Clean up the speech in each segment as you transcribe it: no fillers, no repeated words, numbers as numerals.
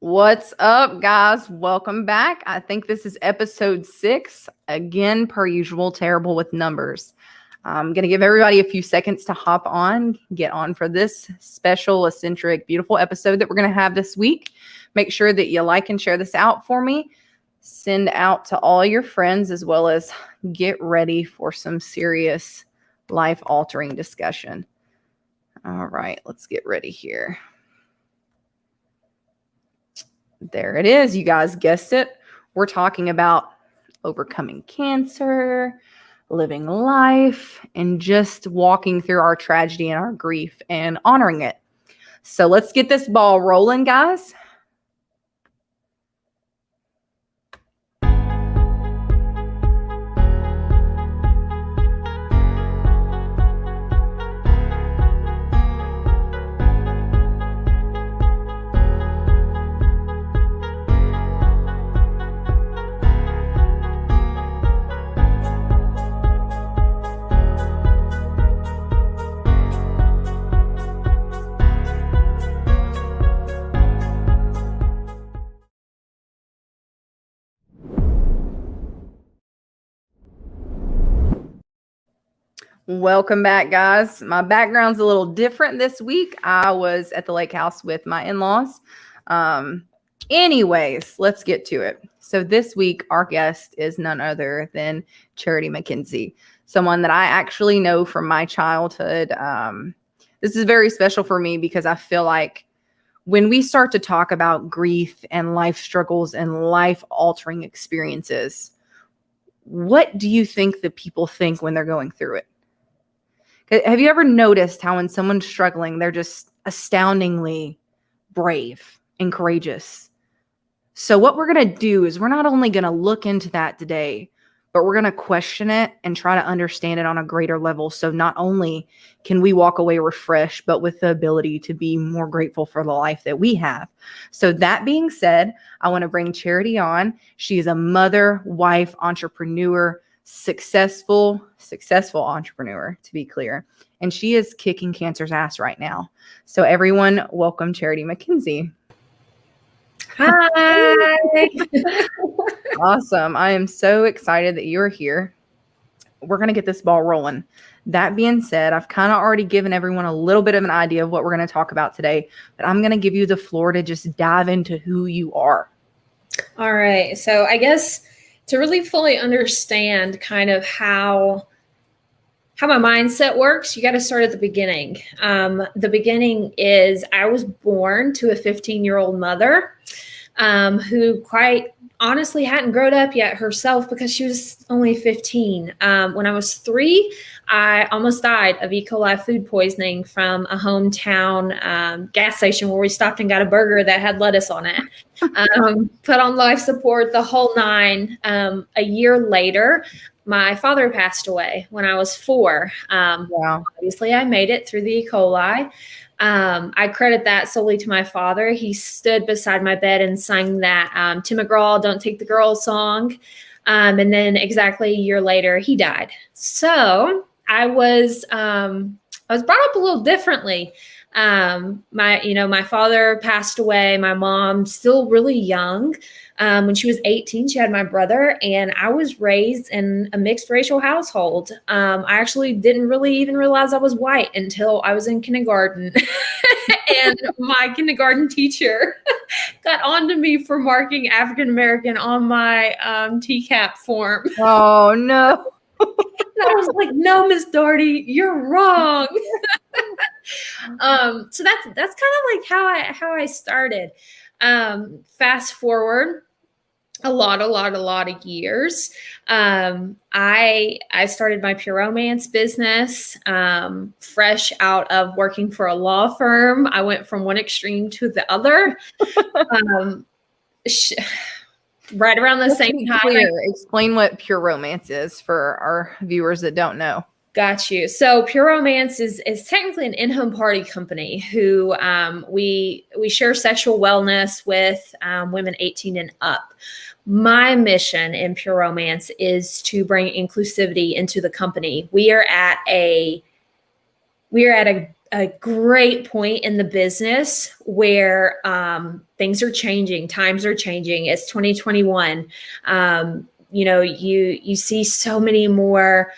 What's up, guys? Welcome back. I think this is episode 6. Again, per usual, terrible with numbers. I'm going to give everybody a few seconds to hop on, get on for this special, eccentric, beautiful episode that we're going to have this week. Make sure that you like and share this out for me. Send out to all your friends, as well as get ready for some serious life-altering discussion. All right, let's get ready here. There it is. You guys guessed it. We're talking about overcoming cancer, living life, and just walking through our tragedy and our grief and honoring it. So let's get this ball rolling, guys. Welcome back, guys. My background's a little different this week. I was at the lake house with my in-laws. Anyways, let's get to it. So this week, our guest is none other than Charitey Mackenzie, someone that I actually know from my childhood. This is very special for me because I feel like when we start to talk about grief and life struggles and life-altering experiences, what do you think that people think when they're going through it? Have you ever noticed how when someone's struggling, they're just astoundingly brave and courageous? So what we're going to do is we're not only going to look into that today, but we're going to question it and try to understand it on a greater level. So not only can we walk away refreshed, but with the ability to be more grateful for the life that we have. So that being said, I want to bring Charitey on. She is a mother, wife, entrepreneur, successful entrepreneur, to be clear. And she is kicking cancer's ass right now. So everyone, welcome Charitey Mackenzie. Hi. Awesome. I am so excited that you're here. We're going to get this ball rolling. That being said, I've kind of already given everyone a little bit of an idea of what we're going to talk about today, but I'm going to give you the floor to just dive into who you are. All right. So I guess to really fully understand kind of how my mindset works, you got to start at the beginning. The beginning is I was born to a 15-year-old mother who quite honestly hadn't grown up yet herself because she was only 15. When I was 3, I almost died of E. coli food poisoning from a hometown gas station where we stopped and got a burger that had lettuce on it. Put on life support, the whole 9. A year later, my father passed away when I was 4. Wow. Obviously, I made it through the E. coli. I credit that solely to my father. He stood beside my bed and sang that Tim McGraw, "Don't Take the Girl" song. And then exactly a year later, he died. So I was brought up a little differently. My father passed away. My mom still really young. When she was 18, she had my brother, and I was raised in a mixed racial household. I actually didn't really even realize I was white until I was in kindergarten. And my kindergarten teacher got on to me for marking African American on my TCAP form. Oh, no. And I was like, "No, Miss Doherty, you're wrong." So that's kind of like how I started. Fast forward a lot of years. I started my pure romance business, fresh out of working for a law firm. I went from one extreme to the other. Right around the same time. Explain what pure romance is for our viewers that don't know. Got you. So Pure Romance is technically an in-home party company who we share sexual wellness with women 18 and up. My mission in Pure Romance is to bring inclusivity into the company. We are at a a great point in the business where things are changing, times are changing. It's 2021. You see so many more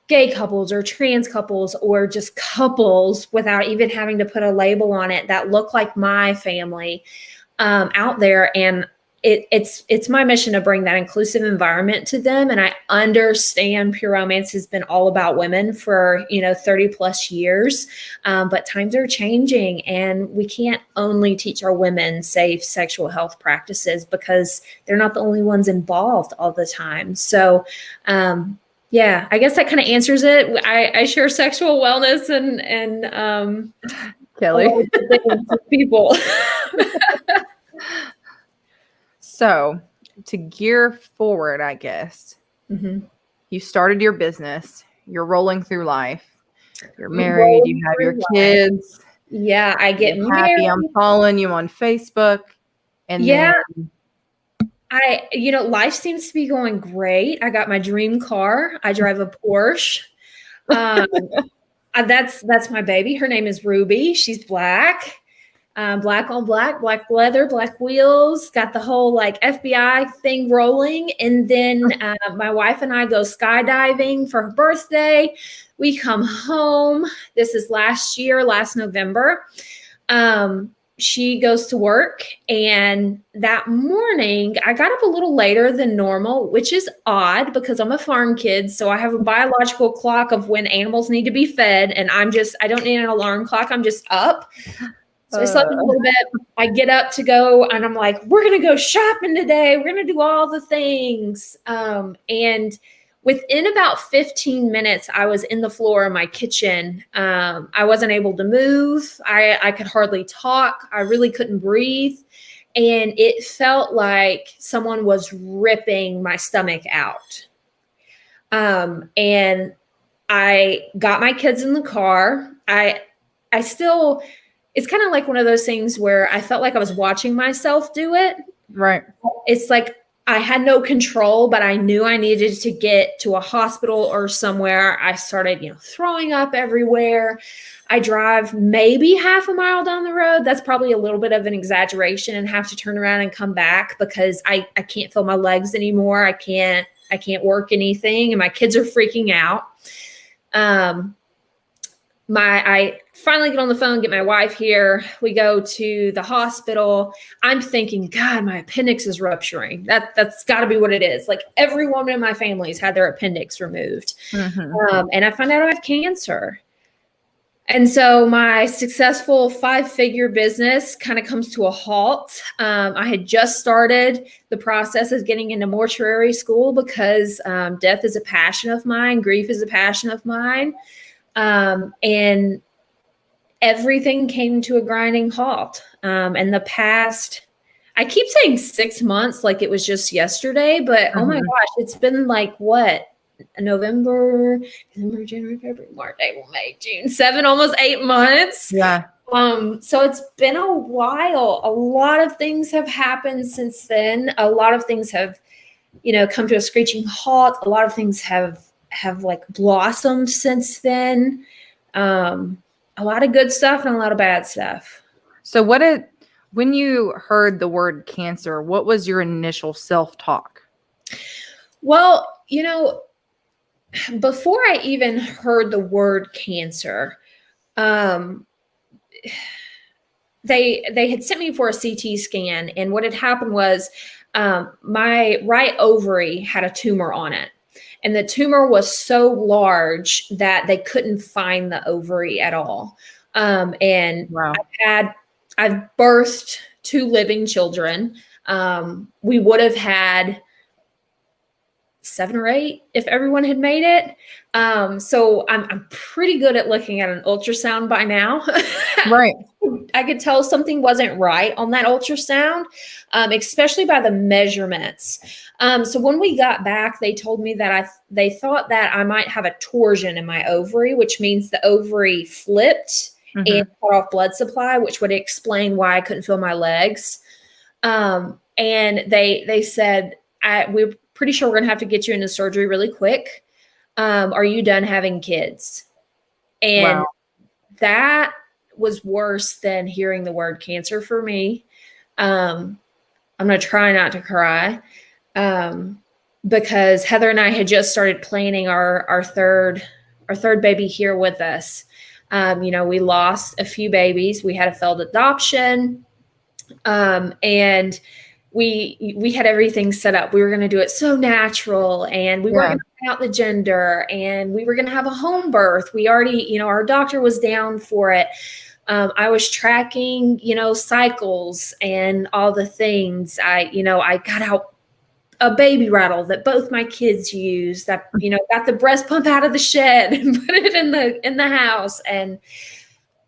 gay couples or trans couples or just couples without even having to put a label on it that look like my family out there. And it's my mission to bring that inclusive environment to them. And I understand Pure Romance has been all about women for 30 plus years, but times are changing, and we can't only teach our women safe sexual health practices because they're not the only ones involved all the time. So yeah, I guess that kind of answers it. I share sexual wellness and Kelly. People. So to gear forward, I guess, you started your business, you're rolling through life, you're married, you have your kids. Yeah, I get happy. married. I'm following you on Facebook. And then life seems to be going great. I got my dream car. I drive a Porsche. That's my baby. Her name is Ruby. She's black. Black on black, black leather, black wheels, got the whole like FBI thing rolling. And then my wife and I go skydiving for her birthday. We come home. This is last November. She goes to work, and that morning I got up a little later than normal, which is odd because I'm a farm kid. So I have a biological clock of when animals need to be fed, and I don't need an alarm clock. I'm just up. So I slept a little bit. I get up to go, and I'm like, we're going to go shopping today. We're going to do all the things. And within about 15 minutes, I was in the floor of my kitchen. I wasn't able to move. I could hardly talk. I really couldn't breathe. And it felt like someone was ripping my stomach out. And I got my kids in the car. It's kind of like one of those things where I felt like I was watching myself do it. Right. It's like I had no control, but I knew I needed to get to a hospital or somewhere. I started, throwing up everywhere. I drive maybe half a mile down the road. That's probably a little bit of an exaggeration, and have to turn around and come back because I can't feel my legs anymore. I can't work anything, and my kids are freaking out. I finally get on the phone, get my wife here. We go to the hospital. I'm thinking, God, my appendix is rupturing. That's got to be what it is. Like every woman in my family has had their appendix removed. And I find out I have cancer. And so my successful 5-figure business kind of comes to a halt. I had just started the process of getting into mortuary school because death is a passion of mine. Grief is a passion of mine. And everything came to a grinding halt. And the past, I keep saying 6 months, like it was just yesterday, but oh my gosh, it's been like what? November, December, January, February, March, April, May, June, 7, almost 8 months. Yeah. So it's been a while. A lot of things have happened since then. A lot of things have, come to a screeching halt. A lot of things have like blossomed since then. A lot of good stuff and a lot of bad stuff. So when you heard the word cancer, what was your initial self-talk? Well, before I even heard the word cancer, they had sent me for a CT scan, and what had happened was my right ovary had a tumor on it. And the tumor was so large that they couldn't find the ovary at all. And wow. I've birthed 2 living children. We would have had 7 or 8 if everyone had made it. So I'm pretty good at looking at an ultrasound by now. Right. I could tell something wasn't right on that ultrasound, especially by the measurements. So when we got back, they told me that they thought that I might have a torsion in my ovary, which means the ovary flipped and cut off blood supply, which would explain why I couldn't feel my legs. And they said, we're pretty sure we're going to have to get you into surgery really quick. Are you done having kids? And that was worse than hearing the word cancer for me. I'm going to try not to cry. Because Heather and I had just started planning our third baby here with us. We lost a few babies. We had a failed adoption. And we had everything set up. We were going to do it so natural, and we weren't going to find out the gender, and we were going to have a home birth. We already, our doctor was down for it. I was tracking, cycles and all the things. I got out a baby rattle that both my kids use, that, got the breast pump out of the shed and put it in the house. And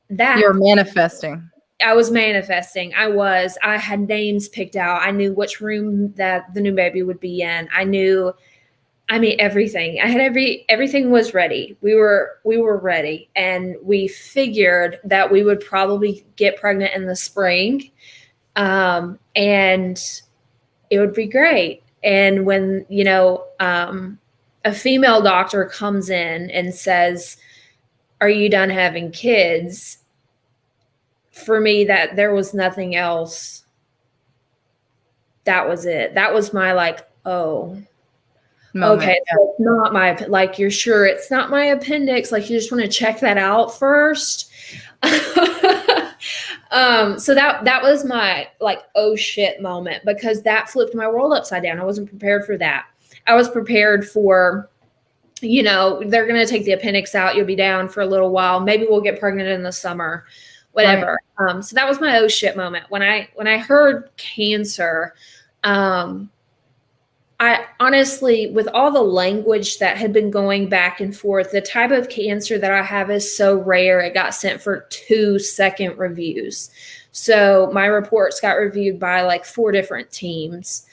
that you're manifesting. I was manifesting. I had names picked out. I knew which room that the new baby would be in. Everything. I had everything was ready. We were ready. And we figured that we would probably get pregnant in the spring. And it would be great. And when, a female doctor comes in and says, "Are you done having kids?" For me, that there was nothing else. That was it. That was my moment. Okay, so it's not my, you're sure it's not my appendix? You just want to check that out first. So that was my oh shit moment, because that flipped my world upside down. I wasn't prepared for that. I was prepared for, they're going to take the appendix out. You'll be down for a little while. Maybe we'll get pregnant in the summer, whatever. Right. So that was my oh shit moment. When I heard cancer, I honestly, with all the language that had been going back and forth, the type of cancer that I have is so rare. It got sent for 2-second reviews. So my reports got reviewed by 4 different teams.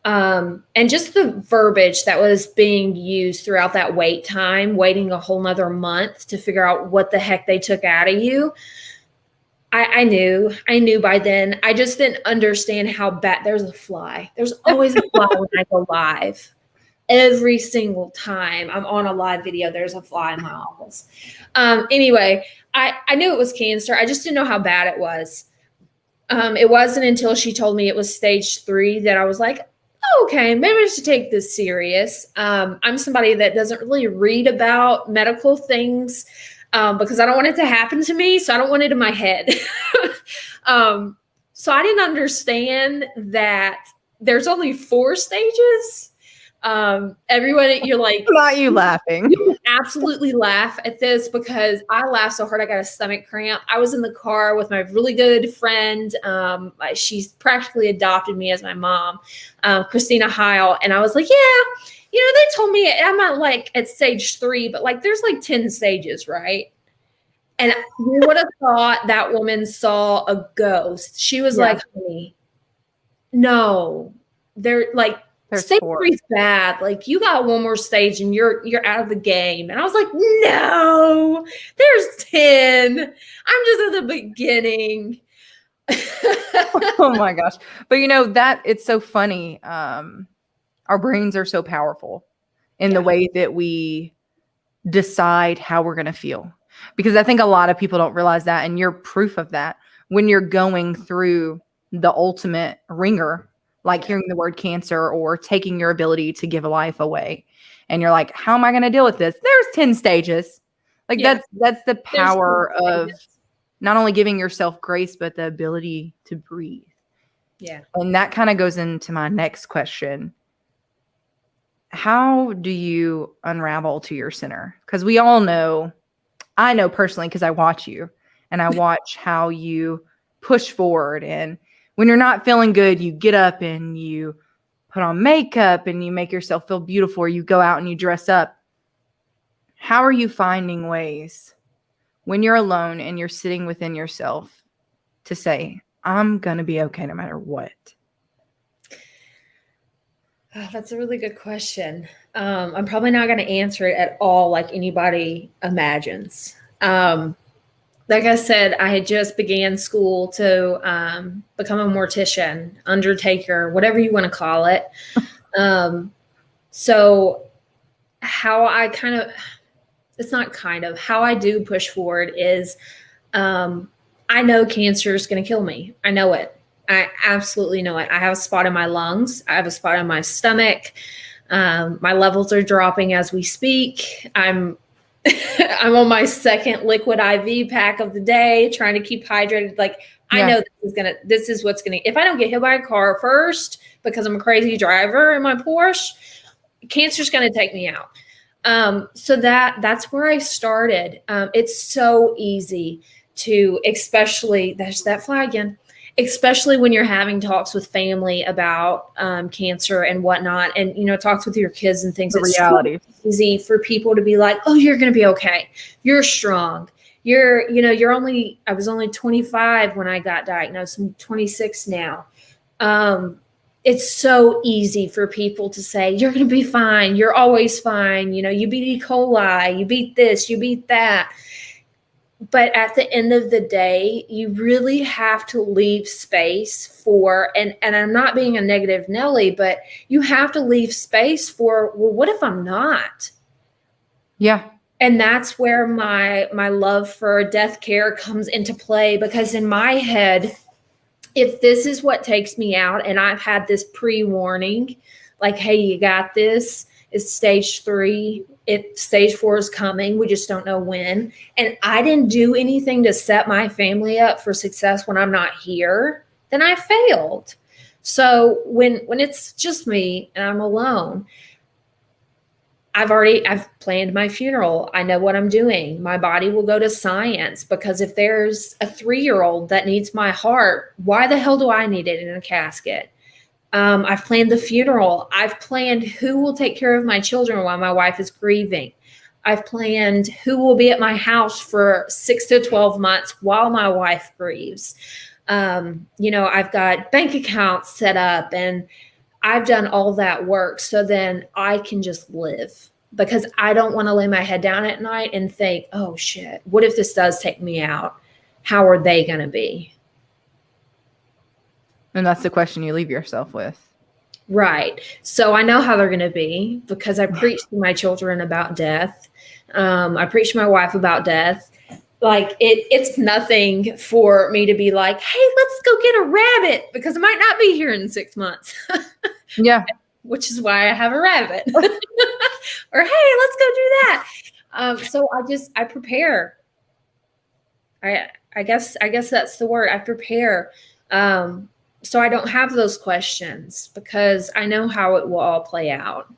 And just the verbiage that was being used throughout that wait time, waiting a whole nother month to figure out what the heck they took out of you. I knew by then. I just didn't understand how bad. There's a fly. There's always a fly when I go live. Every single time I'm on a live video, there's a fly in my office. Anyway, I knew it was cancer. I just didn't know how bad it was. It wasn't until she told me it was stage 3 that I was like, oh, okay, maybe I should take this serious. I'm somebody that doesn't really read about medical things. Because I don't want it to happen to me. So I don't want it in my head. So I didn't understand that there's only 4 stages. Everyone, you're like, not you laughing. You absolutely laugh at this, because I laughed so hard I got a stomach cramp. I was in the car with my really good friend. She's practically adopted me as my mom, Christina Heil. And I was like, yeah. They told me I'm not at stage 3, but there's 10 stages, right? And you would have thought that woman saw a ghost. She was like, honey, no, they're stage 3's bad. You got one more stage and you're out of the game. And I was like, no, there's 10. I'm just at the beginning. Oh my gosh. But that it's so funny. Our brains are so powerful in the way that we decide how we're going to feel. Because I think a lot of people don't realize that. And you're proof of that when you're going through the ultimate ringer, hearing the word cancer or taking your ability to give a life away. And you're like, how am I going to deal with this? There's 10 stages. That's the power of not only giving yourself grace, but the ability to breathe. Yeah. And that kind of goes into my next question. How do you unravel to your center? Because we all know, I know personally, because I watch you and I watch how you push forward. And when you're not feeling good, you get up and you put on makeup and you make yourself feel beautiful, or you go out and you dress up. How are you finding ways when you're alone and you're sitting within yourself to say, I'm going to be okay no matter what? Oh, that's a really good question. I'm probably not going to answer it at all like anybody imagines. Like I said, I had just began school to become a mortician, undertaker, whatever you want to call it. So how I how I do push forward is I know cancer is going to kill me. I know it. I absolutely know it. I have a spot in my lungs. I have a spot in my stomach. My levels are dropping as we speak. I'm I'm on my second liquid IV pack of the day, trying to keep hydrated. Like, I know this is what's gonna, if I don't get hit by a car first because I'm a crazy driver in my Porsche, cancer's gonna take me out. So that's where I started. It's so easy to, especially, there's that fly again, especially when you're having talks with family about cancer and whatnot, and talks with your kids and things. It's reality. So easy for people to be like, oh, you're going to be okay, you're strong, I was only 25 when I got diagnosed. I'm 26 now. It's so easy for people to say, you're going to be fine, you're always fine, you beat E. coli, you beat this, you beat that. But at the end of the day, you really have to leave space for, and I'm not being a negative Nelly, but you have to leave space for, well, what if I'm not? Yeah. And that's where my love for death care comes into play, because in my head, if this is what takes me out, and I've had this pre-warning, like, hey, you got this, it's stage 3. Stage 4 is coming. We just don't know when. And I didn't do anything to set my family up for success when I'm not here, then I failed. So when it's just me and I'm alone, I've planned my funeral. I know what I'm doing. My body will go to science, because if there's a 3-year-old that needs my heart, why the hell do I need it in a casket? I've planned the funeral. I've planned who will take care of my children while my wife is grieving. I've planned who will be at my house for 6 to 12 months while my wife grieves. I've got bank accounts set up, and I've done all that work so then I can just live, because I don't want to lay my head down at night and think, oh shit, what if this does take me out? How are they going to be? And that's the question you leave yourself with. Right. So I know how they're going to be, because I preach to my children about death. I preach to my wife about death. Like, it's nothing for me to be like, hey, let's go get a rabbit, because I might not be here in 6 months. Yeah. Which is why I have a rabbit. Or, hey, let's go do that. So I prepare. I guess that's the word. I prepare. So I don't have those questions, because I know how it will all play out.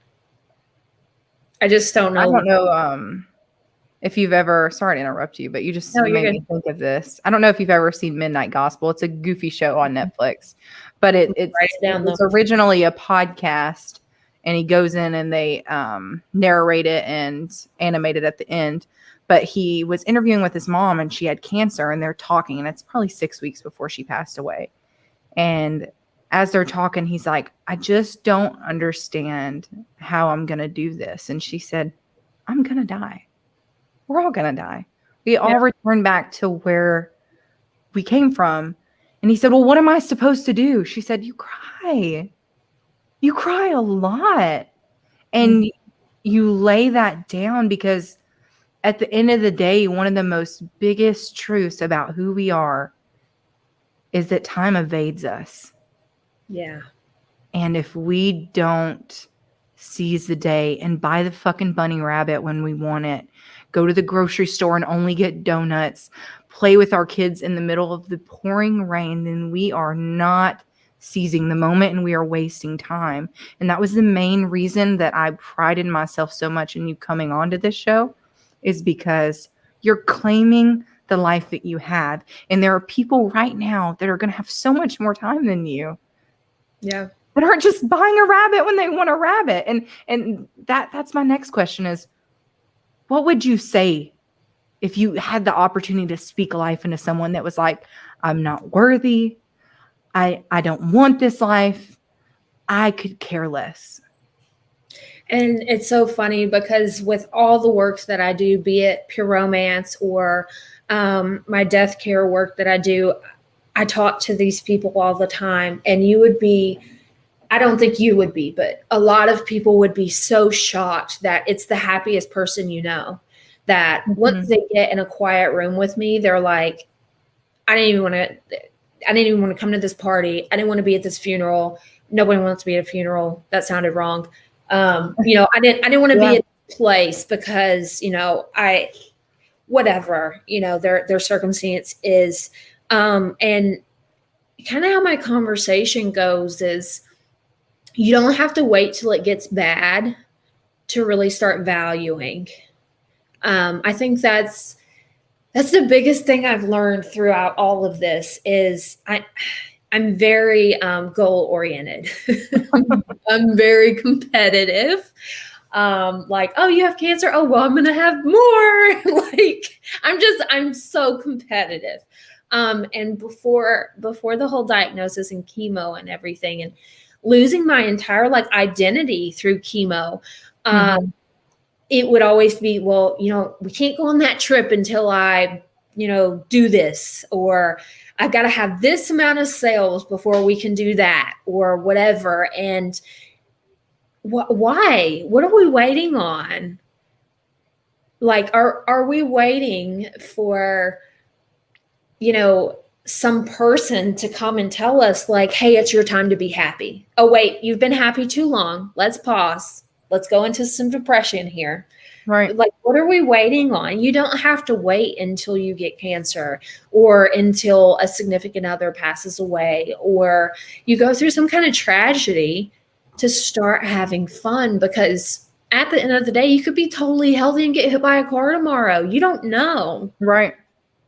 I just don't know. I don't know if you've ever, sorry to interrupt you, but you just made me think of this. I don't know if you've ever seen Midnight Gospel. It's a goofy show on Netflix, but it was originally a podcast, and he goes in and they narrate it and animate it at the end. But he was interviewing with his mom, and she had cancer, and they're talking, and it's probably 6 weeks before she passed away. And as they're talking, he's like, I just don't understand how I'm going to do this. And she said, I'm going to die. We're all going to die. We all return back to where we came from. And he said, well, what am I supposed to do? She said, you cry. You cry a lot. And you lay that down, because at the end of the day, one of the most biggest truths about who we are is that time evades us. Yeah. And if we don't seize the day and buy the fucking bunny rabbit when we want it, go to the grocery store and only get donuts, play with our kids in the middle of the pouring rain, then we are not seizing the moment, and we are wasting time. And that was the main reason that I prided myself so much in you coming onto this show, is because you're claiming the life that you have. And there are people right now that are going to have so much more time than you. Yeah. That aren't just buying a rabbit when they want a rabbit. And that's my next question is, what would you say if you had the opportunity to speak life into someone that was like, I'm not worthy. I don't want this life. I could care less. And it's so funny, because with all the work that I do, be it pure romance or my death care work that I do, I talk to these people all the time, and I don't think you would be, but a lot of people would be so shocked that it's the happiest person that once they get in a quiet room with me, they're like, I didn't even want to come to this party. I didn't want to be at this funeral. Nobody wants to be at a funeral. That sounded wrong. I didn't want to be at this place because, whatever, their circumstance is. And kind of how my conversation goes is you don't have to wait till it gets bad to really start valuing. I think that's the biggest thing I've learned throughout all of this is I'm very goal oriented. I'm very competitive. Like, oh, you have cancer. Oh, well, I'm going to have more. Like, I'm so competitive. And before the whole diagnosis and chemo and everything, and losing my entire identity through chemo, it would always be, well, we can't go on that trip until I, do this, or I've got to have this amount of sales before we can do that, or whatever. And why? What are we waiting on? Like, are we waiting for, some person to come and tell us like, hey, it's your time to be happy. Oh, wait, you've been happy too long. Let's pause. Let's go into some depression here. Right. Like, what are we waiting on? You don't have to wait until you get cancer or until a significant other passes away or you go through some kind of tragedy to start having fun, because at the end of the day, you could be totally healthy and get hit by a car tomorrow. You don't know. Right.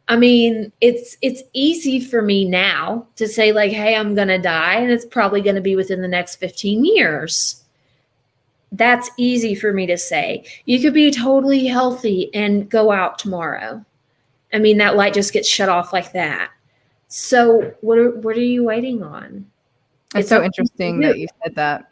I mean, it's easy for me now to say like, hey, I'm going to die and it's probably going to be within the next 15 years. That's easy for me to say. You could be totally healthy and go out tomorrow. I mean, that light just gets shut off like that. So what are you waiting on? It's so interesting that you said that.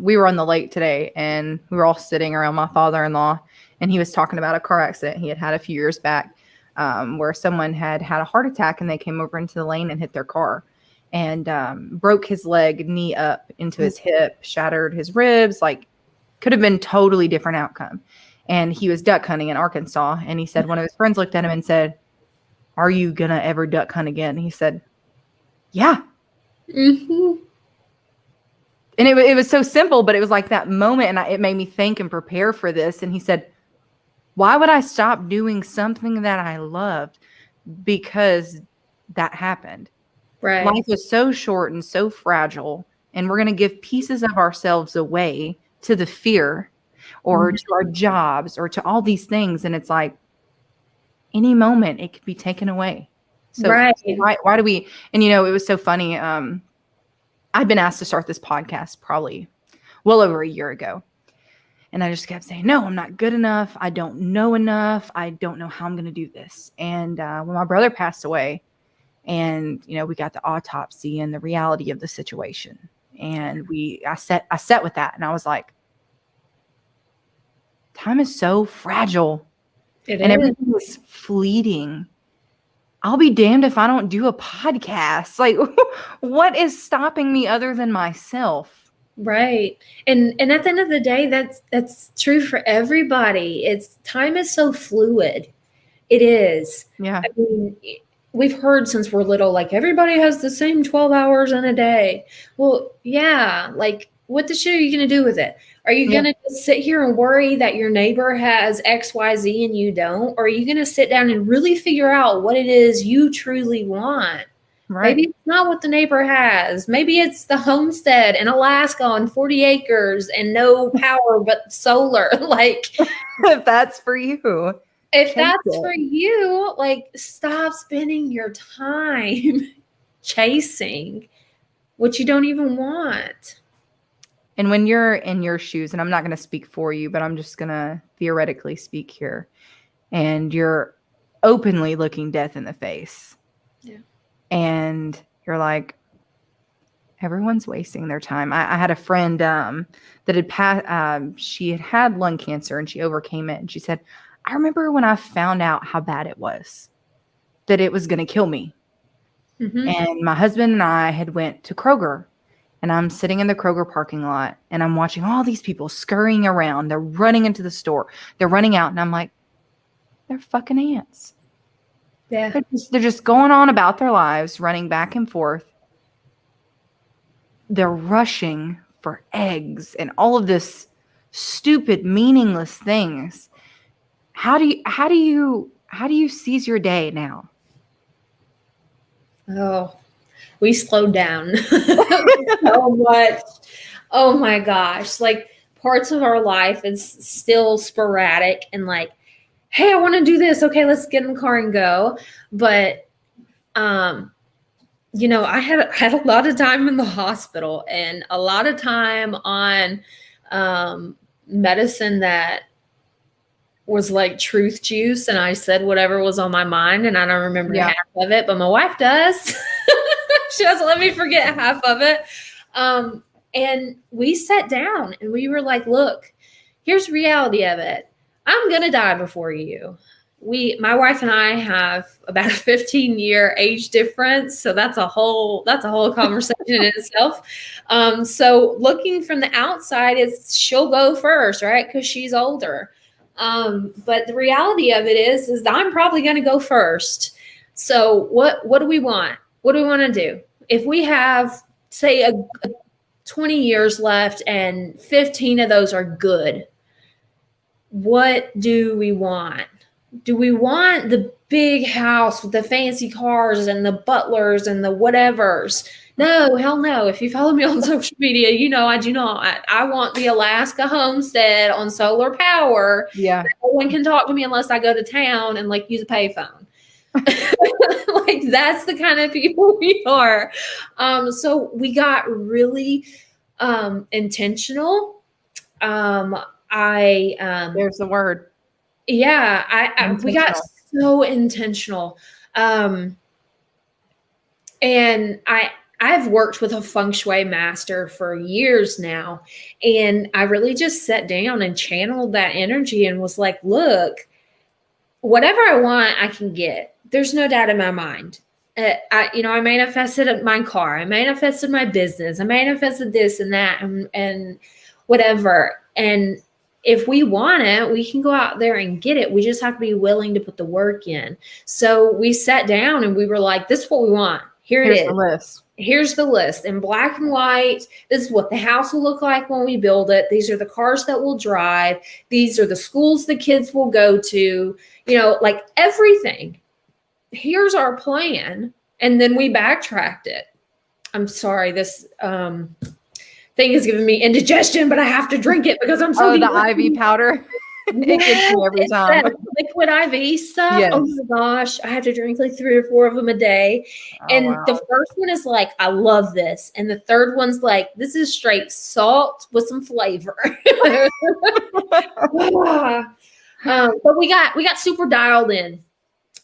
We were on the lake today and we were all sitting around my father-in-law, and he was talking about a car accident he had a few years back, where someone had a heart attack and they came over into the lane and hit their car and broke his leg, knee up into his hip, shattered his ribs. Like, could have been totally different outcome. And he was duck hunting in Arkansas. And he said one of his friends looked at him and said, "Are you going to ever duck hunt again?" And he said, "Yeah." Mm-hmm. And it was so simple, but it was like that moment. And it made me think and prepare for this. And he said, why would I stop doing something that I loved because that happened? Right. Life is so short and so fragile, and we're going to give pieces of ourselves away to the fear or to our jobs or to all these things. And it's like any moment it could be taken away. So why do we, and it was so funny. I'd been asked to start this podcast probably well over a year ago. And I just kept saying, no, I'm not good enough. I don't know enough. I don't know how I'm going to do this. And when my brother passed away and, we got the autopsy and the reality of the situation. And I sat with that and I was like, time is so fragile. And everything is fleeting. I'll be damned if I don't do a podcast. Like, what is stopping me other than myself? Right. And at the end of the day, that's true for everybody. Time is so fluid. It is. Yeah. I mean, we've heard since we're little, like everybody has the same 12 hours in a day. Well, yeah. Like, what the shit are you going to do with it? Are you going to just sit here and worry that your neighbor has X, Y, Z and you don't? Or are you going to sit down and really figure out what it is you truly want? Right. Maybe it's not what the neighbor has. Maybe it's the homestead in Alaska on 40 acres and no power but solar. Like, if that's for you. If that's for you, like, stop spending your time chasing what you don't even want. And when you're in your shoes, and I'm not going to speak for you, but I'm just going to theoretically speak here, and you're openly looking death in the face. Yeah. And you're like, everyone's wasting their time. I had a friend that had passed, she had lung cancer and she overcame it. And she said, I remember when I found out how bad it was, that it was going to kill me. Mm-hmm. And my husband and I had went to Kroger, and I'm sitting in the Kroger parking lot and I'm watching all these people scurrying around. They're running into the store. They're running out. And I'm like, they're fucking ants. Yeah. They're just going on about their lives, running back and forth. They're rushing for eggs and all of this stupid, meaningless things. How do you seize your day now? Oh, we slowed down so much. Oh my gosh. Like parts of our life is still sporadic and like, hey, I want to do this. Okay, let's get in the car and go. But I had a lot of time in the hospital and a lot of time on medicine that was like truth juice, and I said whatever was on my mind, and I don't remember half of it, but my wife does. She doesn't let me forget half of it. And we sat down and we were like, look, here's the reality of it. I'm going to die before you. My wife and I have about a 15-year age difference. So that's a whole conversation in itself. So looking from the outside, she'll go first, right? Because she's older. But the reality of it is I'm probably going to go first. So what do we want? What do we want to do? If we have, say, a 20 years left and 15 of those are good, what do we want? Do we want the big house with the fancy cars and the butlers and the whatevers? No, hell no. If you follow me on social media, I do not. I want the Alaska homestead on solar power. Yeah. No one can talk to me unless I go to town and like use a payphone. Like that's the kind of people we are. So we got really intentional. There's the word. Yeah, we got so intentional. And I've worked with a feng shui master for years now, and I really just sat down and channeled that energy and was like, look, whatever I want, I can get. There's no doubt in my mind. I manifested my car. I manifested my business. I manifested this and that and whatever. And if we want it, we can go out there and get it. We just have to be willing to put the work in. So we sat down and we were like, this is what we want. Here's the list. Here's the list in black and white. This is what the house will look like when we build it. These are the cars that we'll drive. These are the schools the kids will go to, like everything. Here's our plan. And then we backtracked it. I'm sorry, this thing is giving me indigestion, but I have to drink it because I'm so the IV powder. It gets me every time. Liquid IV stuff. Yes. Oh my gosh. I have to drink like 3 or 4 of them a day. The first one is like, I love this. And the third one's like, this is straight salt with some flavor. But we got super dialed in.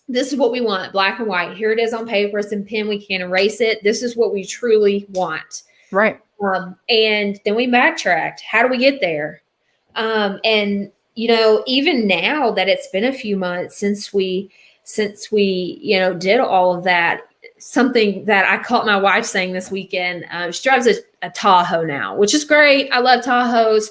This is what we want, black and white. Here it is on paper. It's in pen. We can't erase it. This is what we truly want. Right. And then we backtracked. How do we get there? And even now that it's been a few months since we did all of that, something that I caught my wife saying this weekend, she drives a Tahoe now, which is great. I love Tahoes.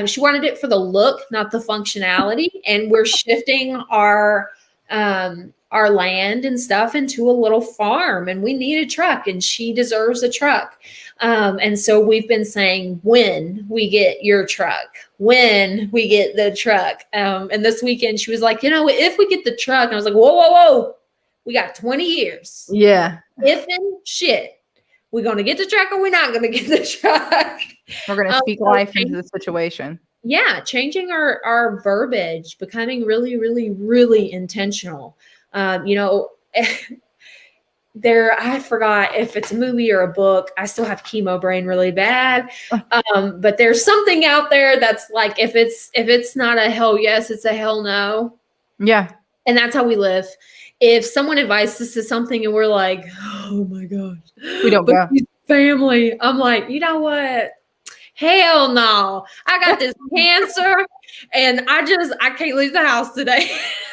She wanted it for the look, not the functionality. And we're shifting our land and stuff into a little farm, and we need a truck, and she deserves a truck. And so we've been saying, when we get your truck, when we get the truck. And this weekend she was like, if we get the truck, and I was like, whoa, we got 20 years. Yeah. If and shit, we're going to get the truck or we're not going to get the truck. We're going to speak life into the situation. Yeah. Changing our verbiage, becoming really, really, really intentional. I forgot if it's a movie or a book. I still have chemo brain really bad. But there's something out there that's like, if it's not a hell yes, it's a hell no. Yeah. And that's how we live. If someone invites us to something and we're like, oh my gosh, we don't go. Family. I'm like, you know what? Hell no. I got this cancer and I can't leave the house today.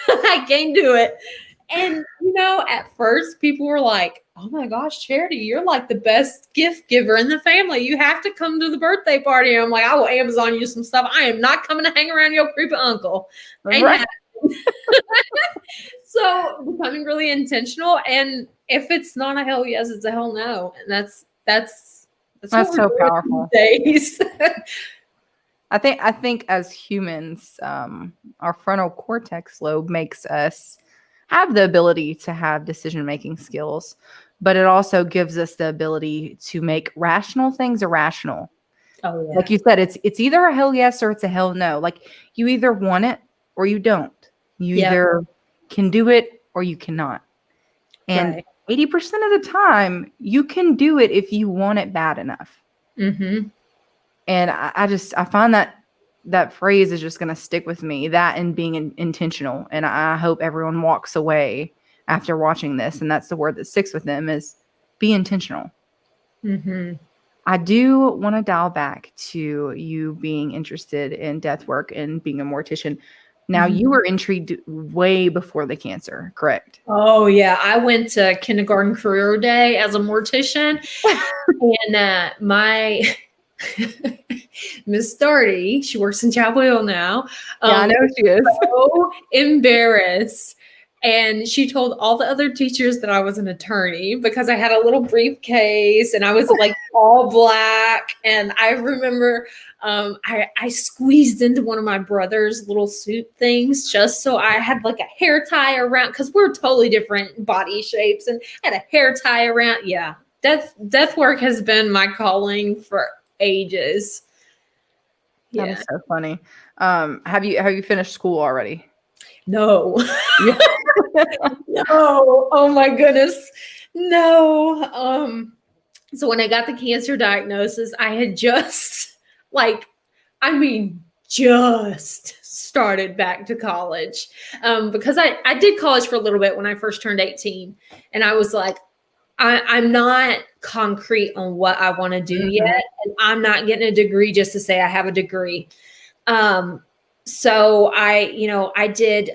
I can't do it. And, at first people were like, oh my gosh, Charitey, you're like the best gift giver in the family. You have to come to the birthday party. And I'm like, I will Amazon you some stuff. I am not coming to hang around your creepy uncle. Ain't happening. So becoming really intentional, and if it's not a hell yes, it's a hell no, and that's what we're so doing powerful. these days. I think as humans, our frontal cortex lobe makes us have the ability to have decision making skills, but it also gives us the ability to make rational things irrational. Oh yeah, Like you said, it's either a hell yes or it's a hell no. Like you either want it or you don't. You yeah, either can do it or you cannot. And right. 80% of the time, you can do it if you want it bad enough. Mm-hmm. And I find that phrase is just going to stick with me, that and being intentional. And I hope everyone walks away after watching this. And that's the word that sticks with them is be intentional. Mm-hmm. I do want to dial back to you being interested in death work and being a mortician. Now, Mm-hmm. you were intrigued way before the cancer, correct? Oh yeah, I went to kindergarten career day as a mortician, and my Miss Darty, she works in Chapel Hill now. Yeah, I know she is. So embarrassed. And she told all the other teachers that I was an attorney because I had a little briefcase and I was like all black. And I remember I squeezed into one of my brother's little suit things just so I had like a hair tie around because we're totally different body shapes and had a hair tie around. Yeah. Death work has been my calling for ages. Yeah. That is so funny. Have you finished school already? No. No. Oh my goodness. No. So when I got the cancer diagnosis, I had just just started back to college. Because I did college for a little bit when I first turned 18. And I was like, I'm not concrete on what I want to do yet. And I'm not getting a degree just to say I have a degree. So I did,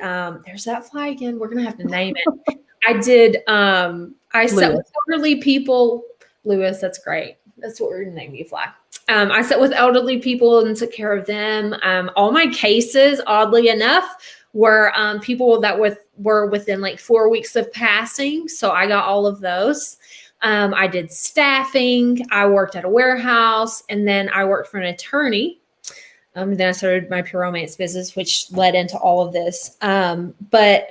there's that fly again. We're going to have to name it. I did, I sat with elderly people. Lewis, that's great. That's what we're going to name you, fly. I sat with elderly people and took care of them. All my cases, oddly enough, were people that were within like 4 weeks of passing. So I got all of those. I did staffing. I worked at a warehouse, and then I worked for an attorney. Then I started my pure romance business, which led into all of this. But I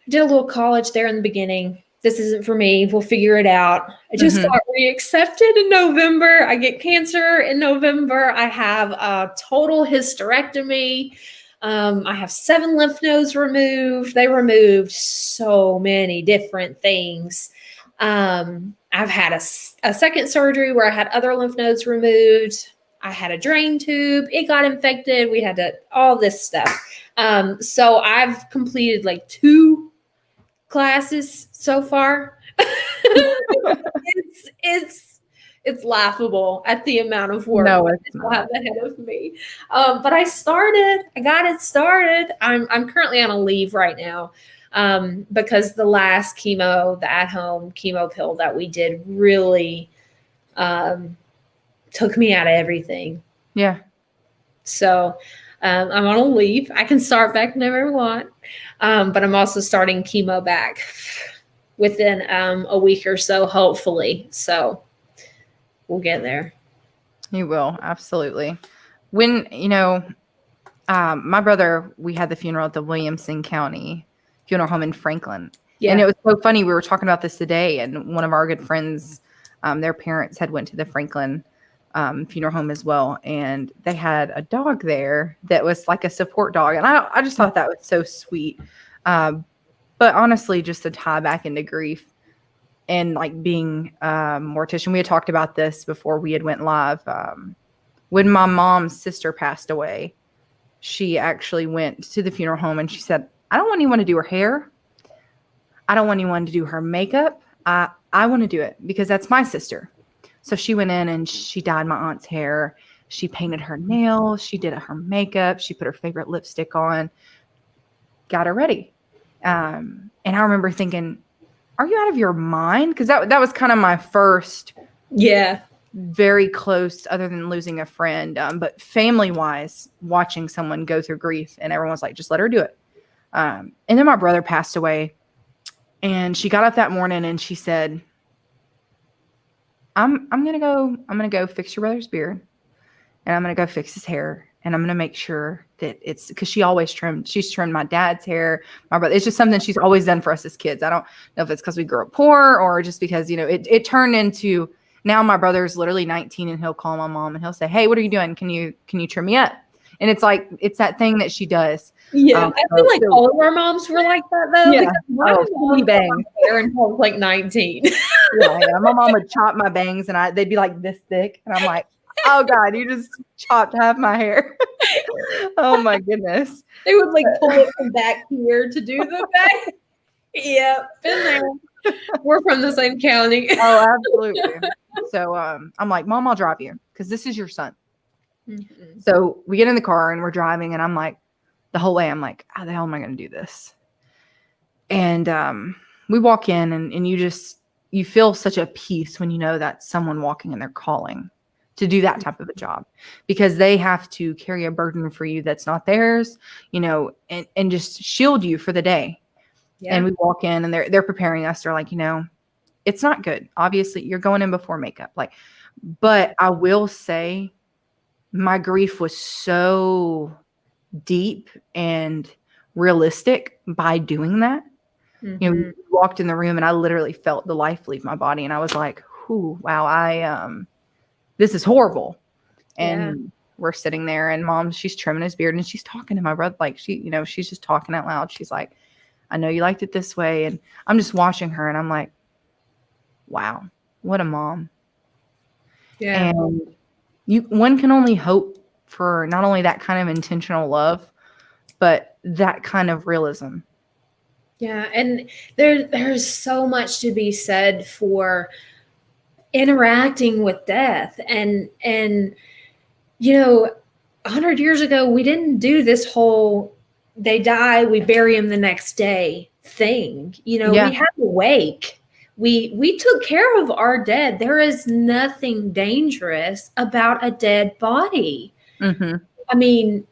did a little college there in the beginning. This isn't for me. We'll figure it out. I just got reaccepted in November. I get cancer in November. I have a total hysterectomy. I have 7 lymph nodes removed. They removed so many different things. I've had a second surgery where I had other lymph nodes removed. I had a drain tube. It got infected. We had to all this stuff. So I've completed like 2 classes so far. It's laughable at the amount of work I have ahead of me. But I got it started. I'm currently on a leave right now because the last chemo, the at-home chemo pill that we did really took me out of everything. Yeah. So I'm on a leave. I can start back whenever I want. But I'm also starting chemo back within a week or so, hopefully. So we'll get there. You will. Absolutely. When, my brother, we had the funeral at the Williamson County Funeral Home in Franklin. Yeah. And it was so funny. We were talking about this today, and one of our good friends, their parents had went to the Franklin funeral home as well, and they had a dog there that was like a support dog, and I just thought that was so sweet. But honestly, just to tie back into grief and like being a mortician, we had talked about this before we had went live. When my mom's sister passed away, she actually went to the funeral home and she said, I don't want anyone to do her hair. I don't want anyone to do her makeup. I want to do it because that's my sister. So she went in and she dyed my aunt's hair. She painted her nails. She did her makeup. She put her favorite lipstick on, got her ready. And I remember thinking, are you out of your mind? Because that was kind of my first very close, other than losing a friend, but family-wise, watching someone go through grief. And everyone's like, just let her do it. And then my brother passed away, and she got up that morning and she said, I'm going to go fix your brother's beard, and I'm going to go fix his hair. And I'm going to make sure that it's, because she's trimmed my dad's hair, my brother. It's just something she's always done for us as kids. I don't know if it's because we grew up poor or just because, it turned into, now my brother's literally 19 and he'll call my mom and he'll say, hey, what are you doing? Can you trim me up? And it's like, it's that thing that she does. Yeah. I feel like all of our moms were like that though. Yeah. My bangs until I was like 19. Yeah. My mom would chop my bangs and they'd be like this thick. And I'm like, oh God, you just chopped half my hair. Oh my goodness. They would like pull it from back here to do the back. Yeah, been there. We're from the same county. Oh, absolutely. So I'm like, Mom, I'll drive you because this is your son. Mm-hmm. So we get in the car and we're driving, and I'm like, the whole way, I'm like, how the hell am I going to do this? And we walk in, and you feel such a peace when you know that someone walking in their calling to do that type of a job, because they have to carry a burden for you that's not theirs, and just shield you for the day. Yeah. And we walk in and they're preparing us. They're like, it's not good. Obviously you're going in before makeup. But I will say my grief was so deep and realistic by doing that. Mm-hmm. We walked in the room and I literally felt the life leave my body. And I was like, "Ooh, wow, this is horrible." And we're sitting there, and Mom, she's trimming his beard and she's talking to my brother. She's just talking out loud. She's like, I know you liked it this way. And I'm just watching her and I'm like, wow, what a mom. Yeah. And one can only hope for not only that kind of intentional love, but that kind of realism. Yeah. And there's so much to be said for interacting with death. And 100 years ago, we didn't do this whole, they die, we bury them the next day thing. We had a wake. We took care of our dead. There is nothing dangerous about a dead body. Mm-hmm. I mean,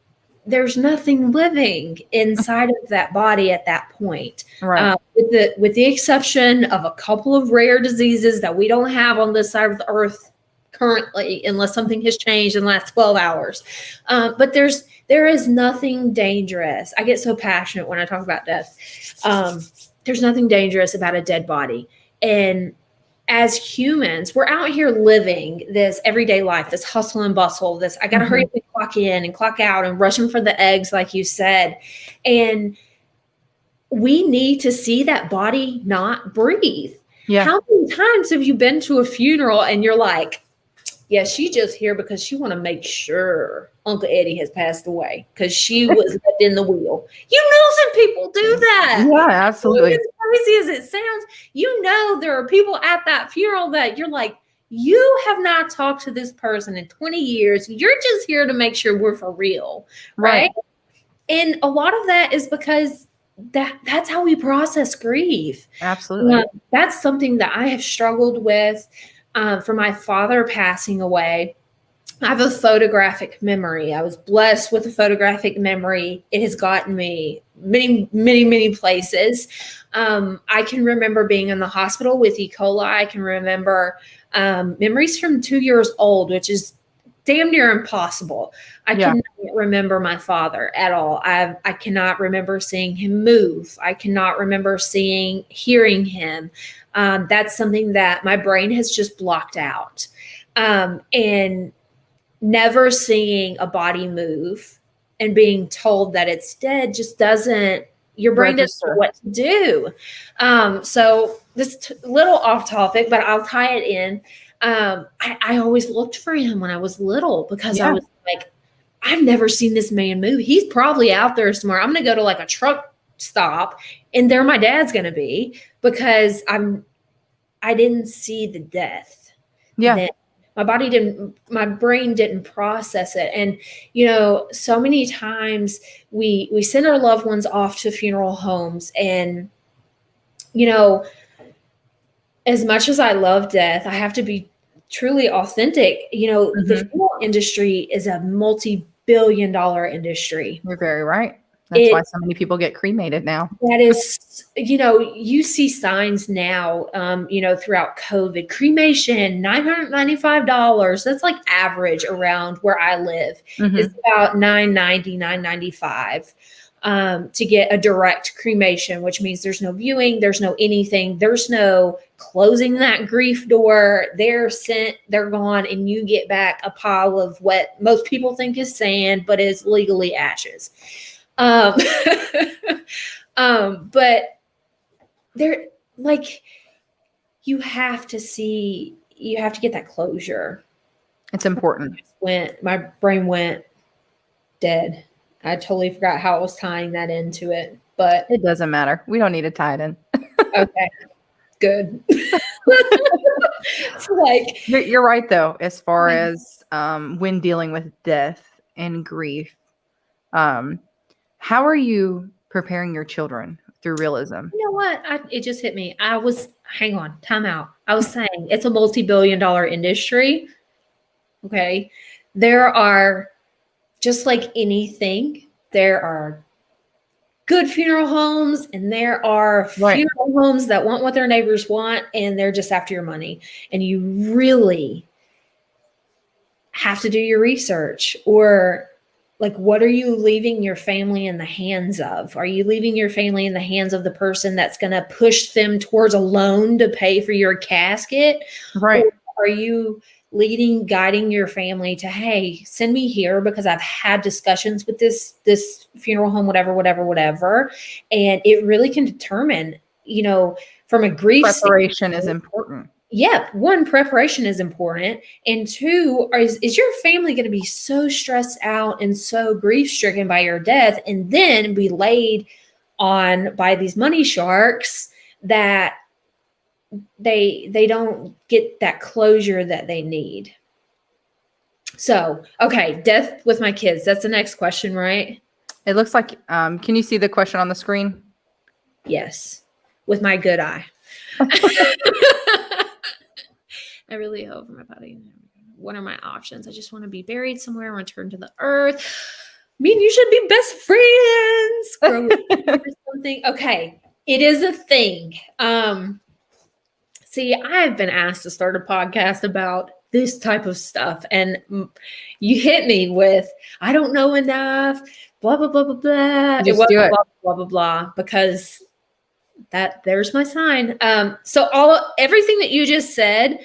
there's nothing living inside of that body at that point. Right. With the exception of a couple of rare diseases that we don't have on this side of the earth currently, unless something has changed in the last 12 hours. But there is nothing dangerous. I get so passionate when I talk about death. There's nothing dangerous about a dead body. And as humans, we're out here living this everyday life, this hustle and bustle, this, I got to hurry up and clock in and clock out and rushing for the eggs, like you said. And we need to see that body not breathe. Yeah. How many times have you been to a funeral and you're like, yeah, she just here because she want to make sure Uncle Eddie has passed away because she was in the wheel. Some people do that. Yeah, absolutely. As crazy as it sounds, there are people at that funeral that you're like, you have not talked to this person in 20 years. You're just here to make sure we're for real, right? And a lot of that is because that's how we process grief. Absolutely. That's something that I have struggled with. For my father passing away, I have a photographic memory. I was blessed with a photographic memory. It has gotten me many, many, many places. I can remember being in the hospital with E. coli. I can remember memories from 2 years old, which is damn near impossible. I cannot remember my father at all. I cannot remember seeing him move. I cannot remember hearing him. That's something that my brain has just blocked out. And never seeing a body move and being told that it's dead just doesn't, your brain doesn't know what to do. So this little off topic, but I'll tie it in. I always looked for him when I was little because I was like, I've never seen this man move. He's probably out there somewhere. I'm going to go to like a truck stop and there my dad's going to be because I didn't see the death. Yeah. My brain didn't process it. And, so many times we send our loved ones off to funeral homes and, as much as I love death, I have to be truly authentic. The funeral industry is a multi-billion-dollar industry. You're very right. That's why so many people get cremated now. That is, you see signs now, throughout COVID, cremation, $995. That's like average around where I live. Mm-hmm. It's about $990, $995 to get a direct cremation, which means there's no viewing, there's no anything, there's no closing that grief door. They're sent, they're gone, and you get back a pile of what most people think is sand, but is legally ashes. But they're like, you have to get that closure. It's important. My brain went dead. I totally forgot how I was tying that into it, but it doesn't matter. We don't need to tie it in. Okay, good. It's like, you're right though, as far as when dealing with death and grief. How are you preparing your children through realism? You know what? It just hit me. Hang on, time out. I was saying it's a multi-billion-dollar industry. Okay. There are, just like anything, there are good funeral homes and there are funeral homes that want what their neighbors want and they're just after your money. And you really have to do your research, or like, what are you leaving your family in the hands of? Are you leaving your family in the hands of the person that's going to push them towards a loan to pay for your casket? Right. Or are you guiding your family to, hey, send me here because I've had discussions with this funeral home, whatever. And it really can determine, from a grief preparation is important. Yeah. One, preparation is important. And two, is your family going to be so stressed out and so grief stricken by your death and then be laid on by these money sharks that they don't get that closure that they need? So, okay. Death with my kids. That's the next question, right? It looks like, can you see the question on the screen? Yes. With my good eye. I really hope my body. What are my options? I just want to be buried somewhere and return to the earth. I mean, you should be best friends. Or something. Okay. It is a thing. See, I've been asked to start a podcast about this type of stuff. And you hit me with, I don't know enough, blah, blah, blah, blah, blah. Just do it. Blah, blah, blah, blah, because there's my sign. So everything that you just said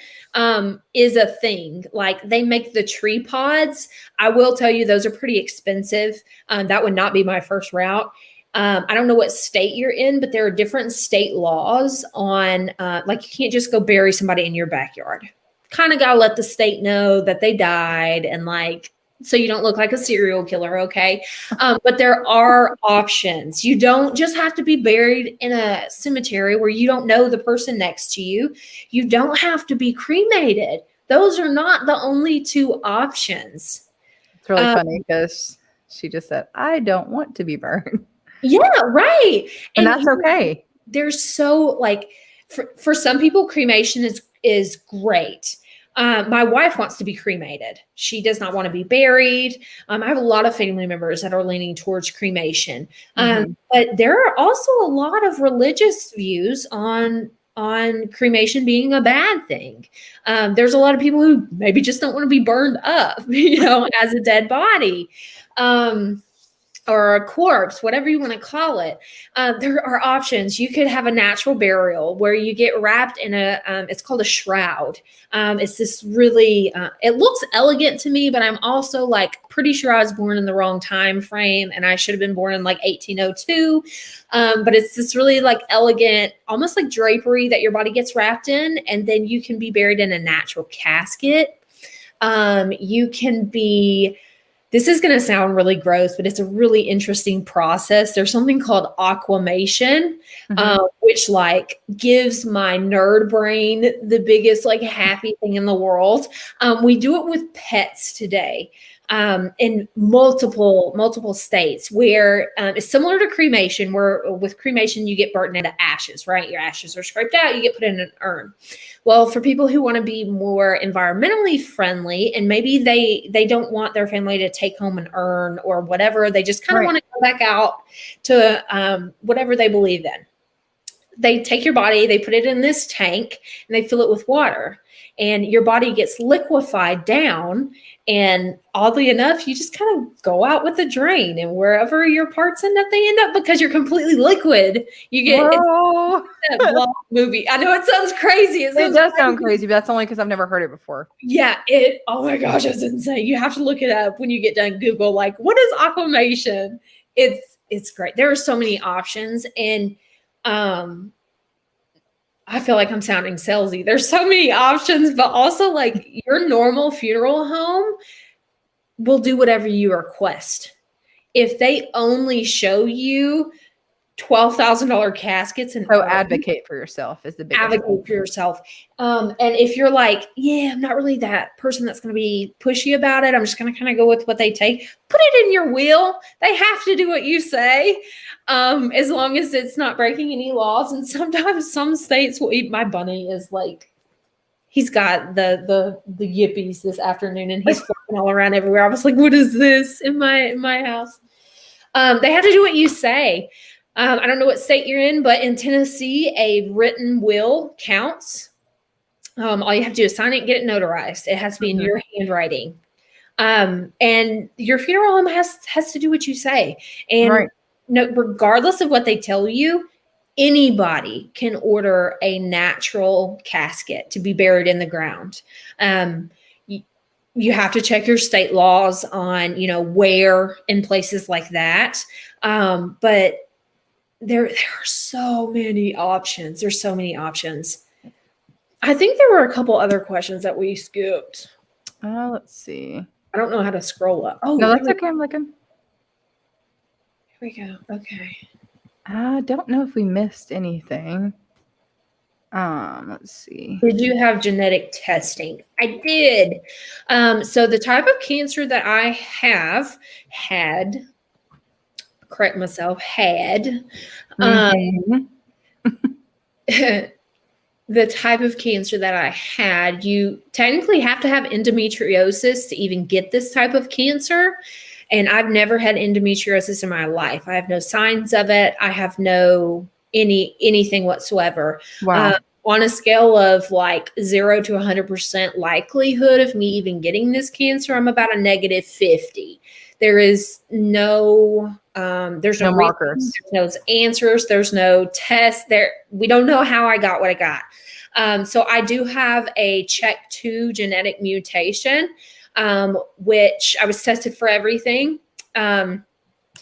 is a thing. Like, they make the tree pods. I will tell you, those are pretty expensive. That would not be my first route. I don't know what state you're in, but there are different state laws on, like, you can't just go bury somebody in your backyard. Kind of got to let the state know that they died, and like, so you don't look like a serial killer. Okay. But there are options. You don't just have to be buried in a cemetery where you don't know the person next to you. You don't have to be cremated. Those are not the only two options. It's really funny because she just said, I don't want to be burned. Yeah, right. And that's okay. There's so, like, for some people, cremation is great. My wife wants to be cremated. She does not want to be buried. I have a lot of family members that are leaning towards cremation. But there are also a lot of religious views on cremation being a bad thing. There's a lot of people who maybe just don't want to be burned up, as a dead body. Or a corpse, whatever you want to call it. There are options. You could have a natural burial where you get wrapped in it's called a shroud. It's this really, it looks elegant to me, but I'm also like pretty sure I was born in the wrong time frame and I should have been born in like 1802. But it's this really like elegant, almost like drapery that your body gets wrapped in. And then you can be buried in a natural casket. You can be, this is going to sound really gross, but it's a really interesting process. There's something called aquamation, which like gives my nerd brain the biggest like happy thing in the world. We do it with pets today. in multiple states, where it's similar to cremation, where with cremation you get burnt into ashes, right? Your ashes are scraped out, you get put in an urn. Well, for people who want to be more environmentally friendly, and maybe they don't want their family to take home an urn or whatever, they just kind of want to go back out to whatever they believe in. They take your body, they put it in this tank, and they fill it with water. And your body gets liquefied down. And oddly enough, you just kind of go out with the drain. And wherever your parts end up, they end up, because you're completely liquid. You get it's that vlog movie. I know it sounds crazy. It does sound crazy, but that's only because I've never heard it before. Yeah, oh my gosh, it's insane. You have to look it up when you get done. Google, like, what is aquamation? It's great. There are so many options. And I feel like I'm sounding salesy. There's so many options, but also, like, your normal funeral home will do whatever you request. If they only show you $12,000 caskets, and so advocate for yourself is the biggest advocate for yourself. And if you're like, yeah, I'm not really that person that's going to be pushy about it, I'm just going to kind of go with what they take, put it in your will. They have to do what you say, as long as it's not breaking any laws. And sometimes some states will eat. My bunny is like, he's got the yippies this afternoon, and he's flying all around everywhere. I was like, what is this in my house? They have to do what you say. I don't know what state you're in, but in Tennessee, a written will counts. All you have to do is sign it and get it notarized. It has to be in your handwriting. And your funeral home has to do what you say. And regardless of what they tell you, anybody can order a natural casket to be buried in the ground. You have to check your state laws on, where in places like that. But there are so many options. There's so many options. I think there were a couple other questions that we skipped. Let's see. I don't know how to scroll up. Oh, no, that's okay. I'm looking. Here we go. Okay. I don't know if we missed anything. Let's see. Did you have genetic testing? I did. So the type of cancer that I had, the type of cancer that I had, you technically have to have endometriosis to even get this type of cancer. And I've never had endometriosis in my life. I have no signs of it. I have no anything whatsoever. Wow. On a scale of like 0 to 100% likelihood of me even getting this cancer, I'm about a -50. There is no there's no markers, there's no answers, there's no tests there. We don't know how I got what I got. So I do have a CHEK2 genetic mutation, which I was tested for everything. I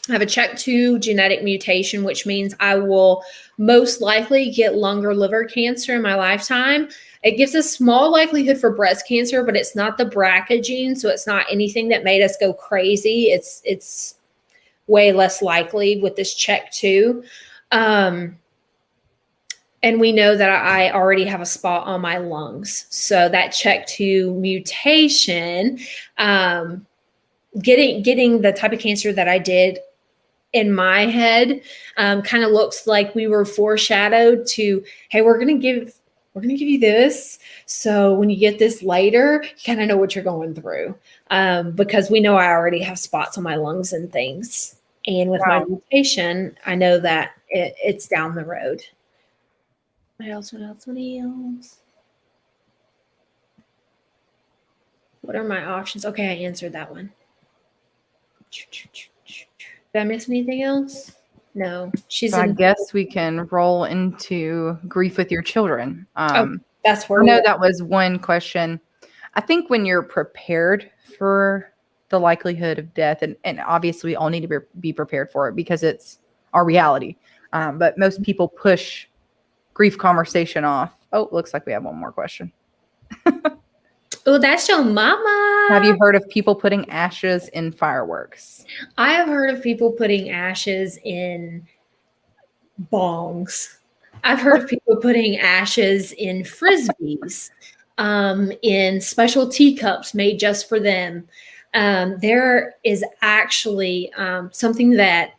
have a CHEK2 genetic mutation, which means I will most likely get lung or liver cancer in my lifetime. It gives a small likelihood for breast cancer, but it's not the BRCA gene, so it's not anything that made us go crazy. It's way less likely with this CHEK2. And we know that I already have a spot on my lungs. So that CHEK2 mutation, getting the type of cancer that I did in my head, kind of looks like we were foreshadowed to, hey, we're going to give you this. So when you get this later, you kind of know what you're going through, because we know I already have spots on my lungs and things. And with my mutation, I know that it's down the road. What else? What are my options? Okay, I answered that one. Did I miss anything else? No. I guess we can roll into grief with your children. That's where I know that was one question. I think when you're prepared for the likelihood of death, and obviously we all need to be prepared for it because it's our reality. But most people push grief conversation off. Oh, looks like we have one more question. Oh, that's your mama. Have you heard of people putting ashes in fireworks? I have heard of people putting ashes in bongs. I've heard of people putting ashes in frisbees, in special teacups made just for them. There is actually something that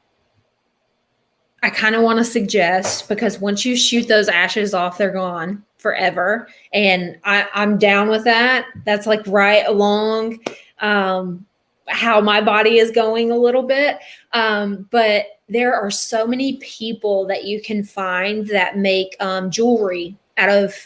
I kind of want to suggest, because once you shoot those ashes off, they're gone forever. And I'm down with that. That's like right along how my body is going a little bit. But there are so many people that you can find that make jewelry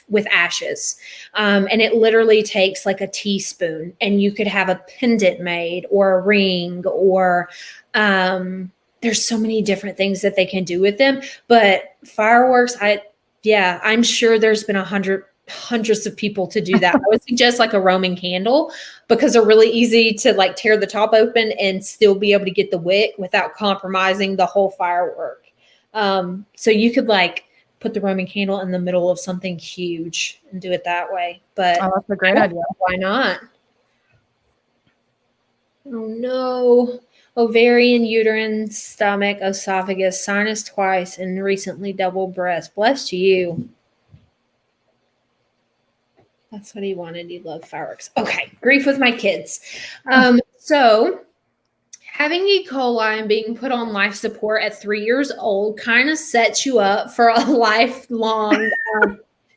with ashes. And it literally takes like a teaspoon, and you could have a pendant made or a ring, or there's so many different things that they can do with them. But fireworks, I'm sure there's been hundreds of people to do that. I would suggest like a Roman candle, because they're really easy to like tear the top open and still be able to get the wick without compromising the whole firework. So you could like put the Roman candle in the middle of something huge and do it that way. But that's a great idea. Why not? Oh no. Ovarian, uterine, stomach, esophagus, sinus twice, and recently double breast. Bless you. That's what he wanted. He loved fireworks. Okay. Grief with my kids. So having E. coli and being put on life support at 3 years old kind of sets you up for a lifelong,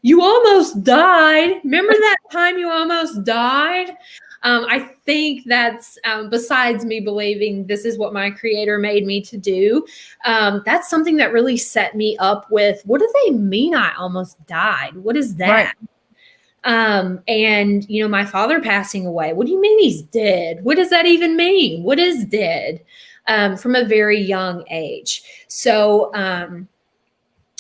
you almost died. Remember that time you almost died? I think that's, besides me believing this is what my creator made me to do, that's something that really set me up with, what do they mean I almost died? What is that? Right. And, you know, my father passing away. What do you mean he's dead? What does that even mean? What is dead? From a very young age. So,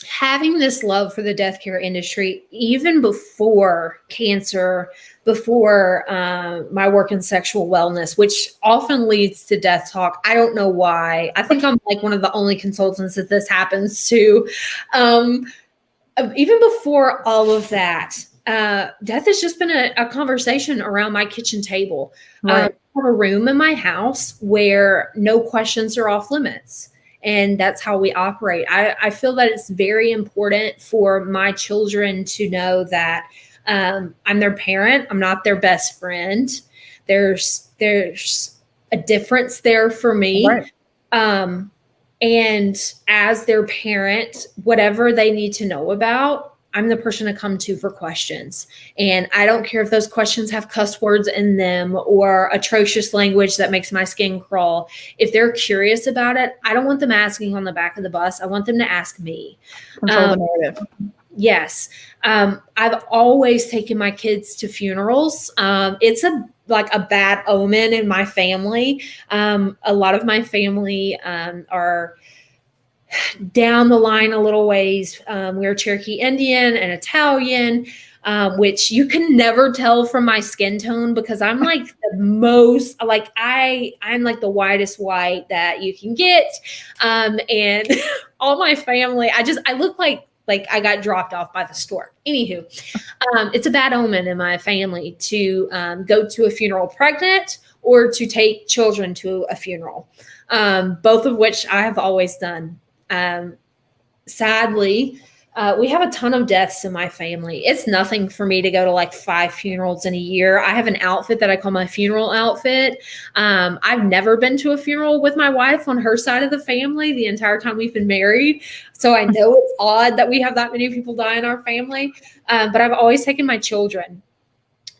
having this love for the death care industry, even before cancer, before my work in sexual wellness, which often leads to death talk. I don't know why. I think I'm like one of the only consultants that this happens to. Even before all of that, death has just been a conversation around my kitchen table. Right. I have a room in my house where no questions are off limits. And that's how we operate. I feel that it's very important for my children to know that I'm their parent. I'm not their best friend. There's a difference there for me. Right. And as their parent, whatever they need to know about, I'm the person to come to for questions. And I don't care if those questions have cuss words in them or atrocious language that makes my skin crawl. If they're curious about it, I don't want them asking on the back of the bus. I want them to ask me. Control the narrative. Yes. I've always taken my kids to funerals. It's like a bad omen in my family. A lot of my family are down the line a little ways. We're Cherokee Indian and Italian, which you can never tell from my skin tone, because I'm like the most, like I'm like the whitest white that you can get. And all my family, I look like I got dropped off by the store. Anywho, it's a bad omen in my family to go to a funeral pregnant or to take children to a funeral, both of which I have always done. Sadly, we have a ton of deaths in my family. It's nothing for me to go to like 5 funerals in a year. I have an outfit that I call my funeral outfit. I've never been to a funeral with my wife on her side of the family the entire time we've been married. So I know it's odd that we have that many people die in our family. But I've always taken my children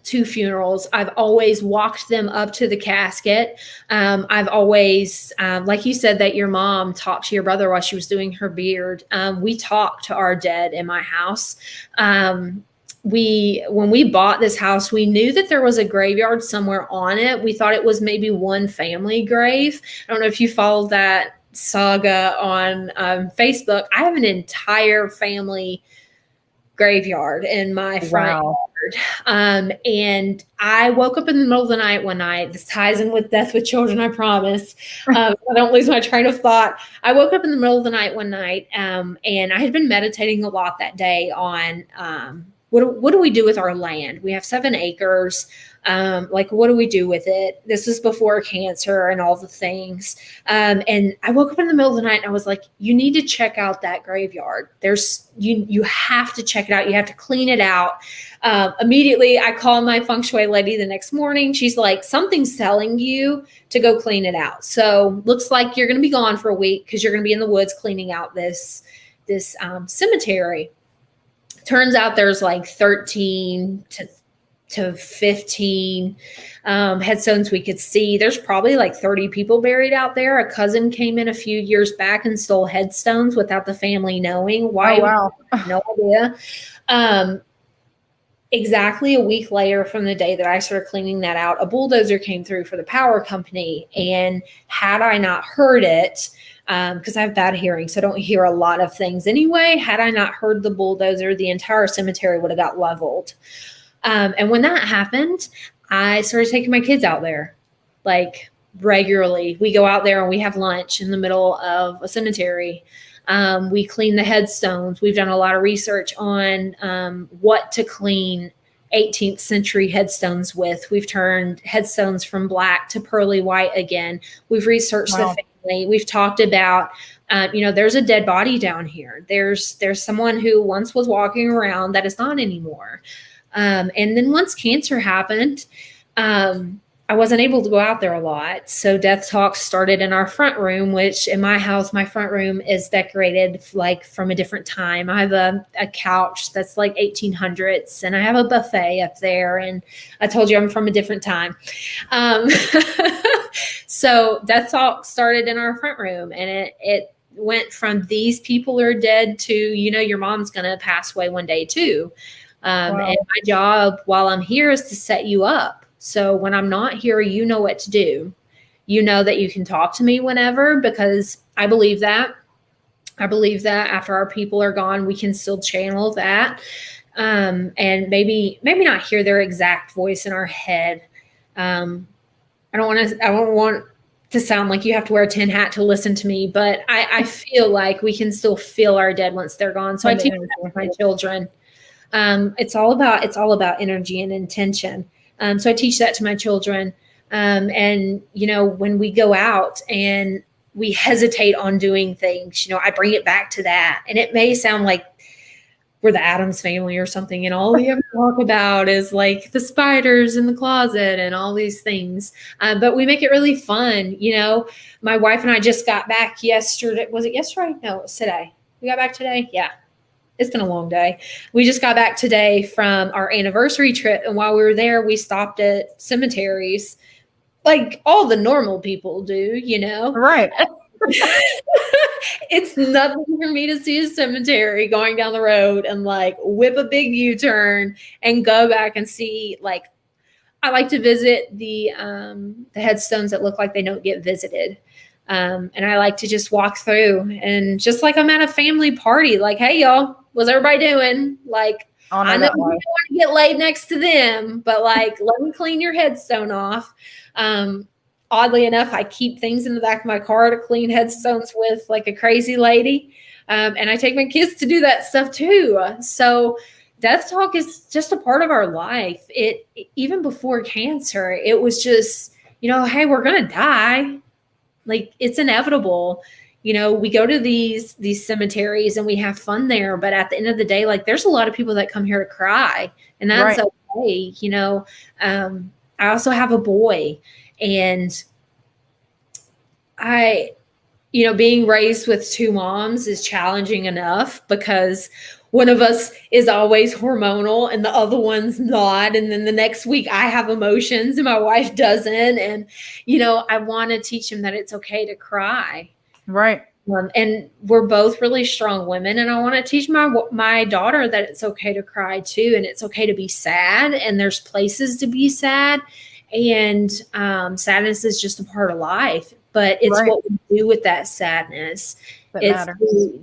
to funerals. I've always walked them up to the casket. I've always, like you said, that your mom talked to your brother while she was doing her beard. We talked to our dead in my house. When we bought this house, we knew that there was a graveyard somewhere on it. We thought it was maybe one family grave. I don't know if you followed that saga on Facebook. I have an entire family graveyard in my front yard. And I woke up in the middle of the night one night. This ties in with death with children, I promise. I don't lose my train of thought. I woke up in the middle of the night one night, and I had been meditating a lot that day on what do we do with our land? We have 7 acres. Like, what do we do with it? This was before cancer and all the things. And I woke up in the middle of the night and I was like, you need to check out that graveyard. You have to check it out. You have to clean it out. Immediately I called my feng shui lady the next morning. She's like, something's telling you to go clean it out. So looks like you're going to be gone for a week because you're going to be in the woods cleaning out this cemetery. Turns out there's like 13 to 15 headstones we could see. There's probably like 30 people buried out there. A cousin came in a few years back and stole headstones without the family knowing. Why? Oh, wow. No idea. Exactly a week later from the day that I started cleaning that out, a bulldozer came through for the power company. And had I not heard it, because I have bad hearing, so I don't hear a lot of things anyway. Had I not heard the bulldozer, the entire cemetery would have got leveled. And when that happened, I started taking my kids out there, like regularly. We go out there and we have lunch in the middle of a cemetery. We clean the headstones. We've done a lot of research on what to clean 18th century headstones with. We've turned headstones from black to pearly white again. We've researched the family. We've talked about, there's a dead body down here. There's someone who once was walking around that is not anymore. And then once cancer happened, I wasn't able to go out there a lot. So Death Talks started in our front room, which in my house, my front room is decorated like from a different time. I have a couch that's like 1800s and I have a buffet up there. And I told you I'm from a different time. So Death Talks started in our front room, and it went from these people are dead to, your mom's going to pass away one day too. Wow. And my job while I'm here is to set you up. So when I'm not here, you know what to do. You know that you can talk to me whenever, because I believe that. I believe that after our people are gone, we can still channel that. And maybe not hear their exact voice in our head. I don't want to sound like you have to wear a tin hat to listen to me, but I feel like we can still feel our dead once they're gone. So I teach that with my children. It's all about energy and intention. So I teach that to my children. And, when we go out and we hesitate on doing things, I bring it back to that. And it may sound like we're the Addams family or something, and all we ever talk about is like the spiders in the closet and all these things. But we make it really fun. My wife and I just got back yesterday. Was it yesterday? No, it was today. We got back today. Yeah. It's been a long day. We just got back today from our anniversary trip. And while we were there, we stopped at cemeteries like all the normal people do, Right. It's nothing for me to see a cemetery going down the road and like whip a big U-turn and go back and see, like, I like to visit the headstones that look like they don't get visited. And I like to just walk through and just like I'm at a family party, like, hey, y'all, what's everybody doing? Like, I know you don't want to get laid next to them, but like, let me clean your headstone off. Oddly enough, I keep things in the back of my car to clean headstones with, like a crazy lady. And I take my kids to do that stuff too. So Death Talk is just a part of our life. Even before cancer, it was just, hey, we're going to die. Like, it's inevitable. We go to these cemeteries and we have fun there. But at the end of the day, like, there's a lot of people that come here to cry, and that's okay. I also have a boy, and being raised with 2 moms is challenging enough because one of us is always hormonal and the other one's not. And then the next week I have emotions and my wife doesn't. And, I want to teach him that it's okay to cry. Right. And we're both really strong women. And I want to teach my daughter that it's okay to cry too. And it's okay to be sad. And there's places to be sad. And sadness is just a part of life. But it's what we do with that sadness.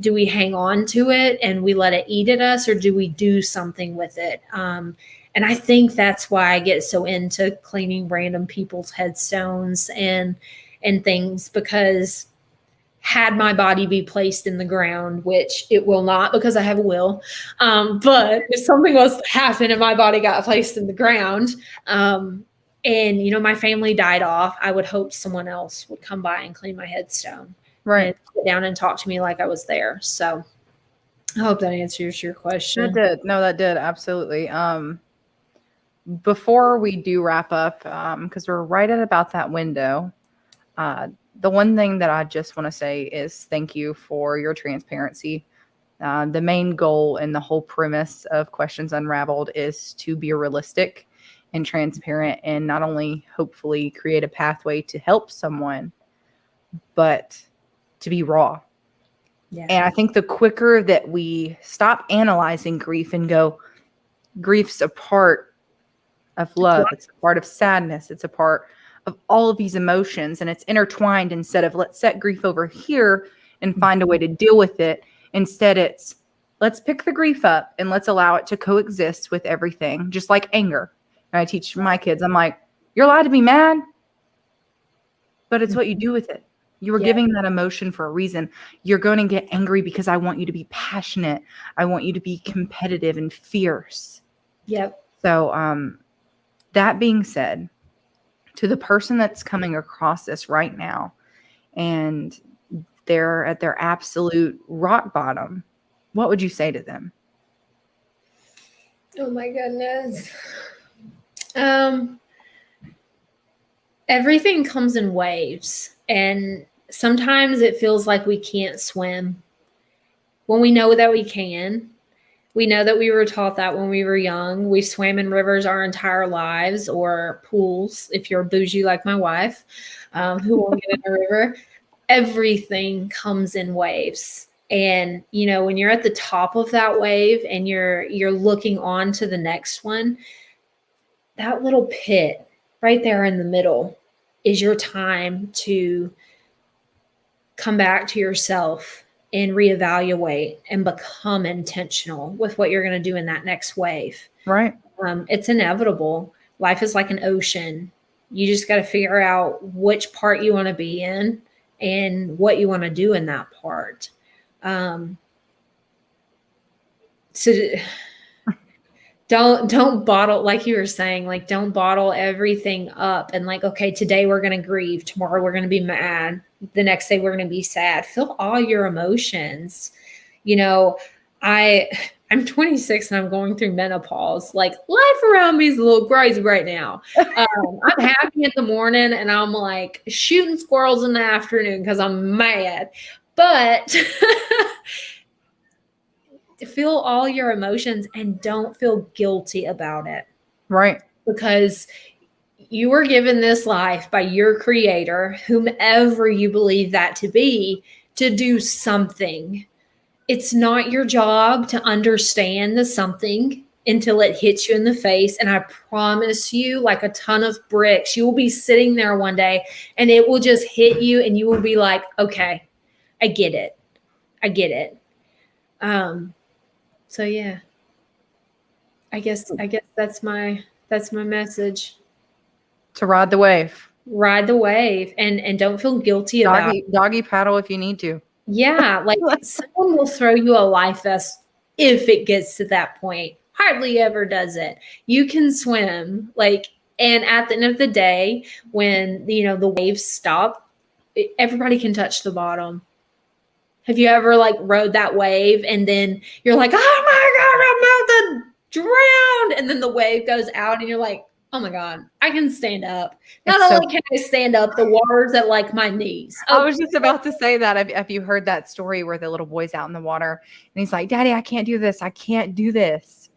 Do we hang on to it and we let it eat at us, or do we do something with it? And I think that's why I get so into cleaning random people's headstones and things, because had my body be placed in the ground, which it will not because I have a will. But if something was to happen and my body got placed in the ground, and, you know, my family died off, I would hope someone else would come by and clean my headstone and sit down and talk to me like I was there. So I hope that answers your question. That did. No, that did. Absolutely. Before we do wrap up, because we're right at about that window, the one thing that I just want to say is thank you for your transparency. The main goal and the whole premise of Questions Unraveled is to be realistic and transparent and not only hopefully create a pathway to help someone, but to be raw. Yeah. And I think the quicker that we stop analyzing grief and go, grief's a part of love, it's a part of sadness, it's a part of all of these emotions, and it's intertwined, instead of let's set grief over here and find a way to deal with it. Instead, it's let's pick the grief up and let's allow it to coexist with everything, just like anger. And I teach my kids, I'm like, you're allowed to be mad, but it's what you do with it. You were giving that emotion for a reason. You're going to get angry because I want you to be passionate. I want you to be competitive and fierce. Yep. So that being said, to the person that's coming across this right now and they're at their absolute rock bottom, what would you say to them? Oh my goodness. Everything comes in waves, and sometimes it feels like we can't swim when we know that we can. We know that we were taught that when we were young. We swam in rivers our entire lives, or pools, if you're bougie like my wife, who won't get in a river. Everything comes in waves. And, you know, when you're at the top of that wave and you're looking on to the next one, that little pit right there in the middle is your time to come back to yourself and reevaluate and become intentional with what you're going to do in that next wave. Right. It's inevitable. Life is like an ocean. You just got to figure out which part you want to be in and what you want to do in that part. So don't bottle, like you were saying, like, don't bottle everything up and like, okay, today we're going to grieve. Tomorrow we're going to be mad. The next day we're going to be sad. Feel all your emotions. You know, I'm 26 and I'm going through menopause. Like, life around me is a little crazy right now. I'm happy in the morning and I'm like shooting squirrels in the afternoon because I'm mad. But feel all your emotions and don't feel guilty about it. Right. Because you were given this life by your creator, whomever you believe that to be, to do something. It's not your job to understand the something until it hits you in the face. And I promise you, like a ton of bricks, you will be sitting there one day and it will just hit you and you will be like, okay, I get it. I get it. So yeah, I guess that's my message. To ride the wave. Ride the wave and don't feel guilty about it. Doggy paddle if you need to. Yeah, like someone will throw you a life vest if it gets to that point. Hardly ever does it. You can swim, like, and at the end of the day, when you know the waves stop, everybody can touch the bottom. Have you ever like rode that wave and then you're like, oh my God, I'm about to drown. And then the wave goes out and you're like, oh my God, I can stand up. Not only can I stand up, the water's at like my knees. Okay. I was just about to say that. Have you heard that story where the little boy's out in the water and he's like, Daddy, I can't do this. I can't do this.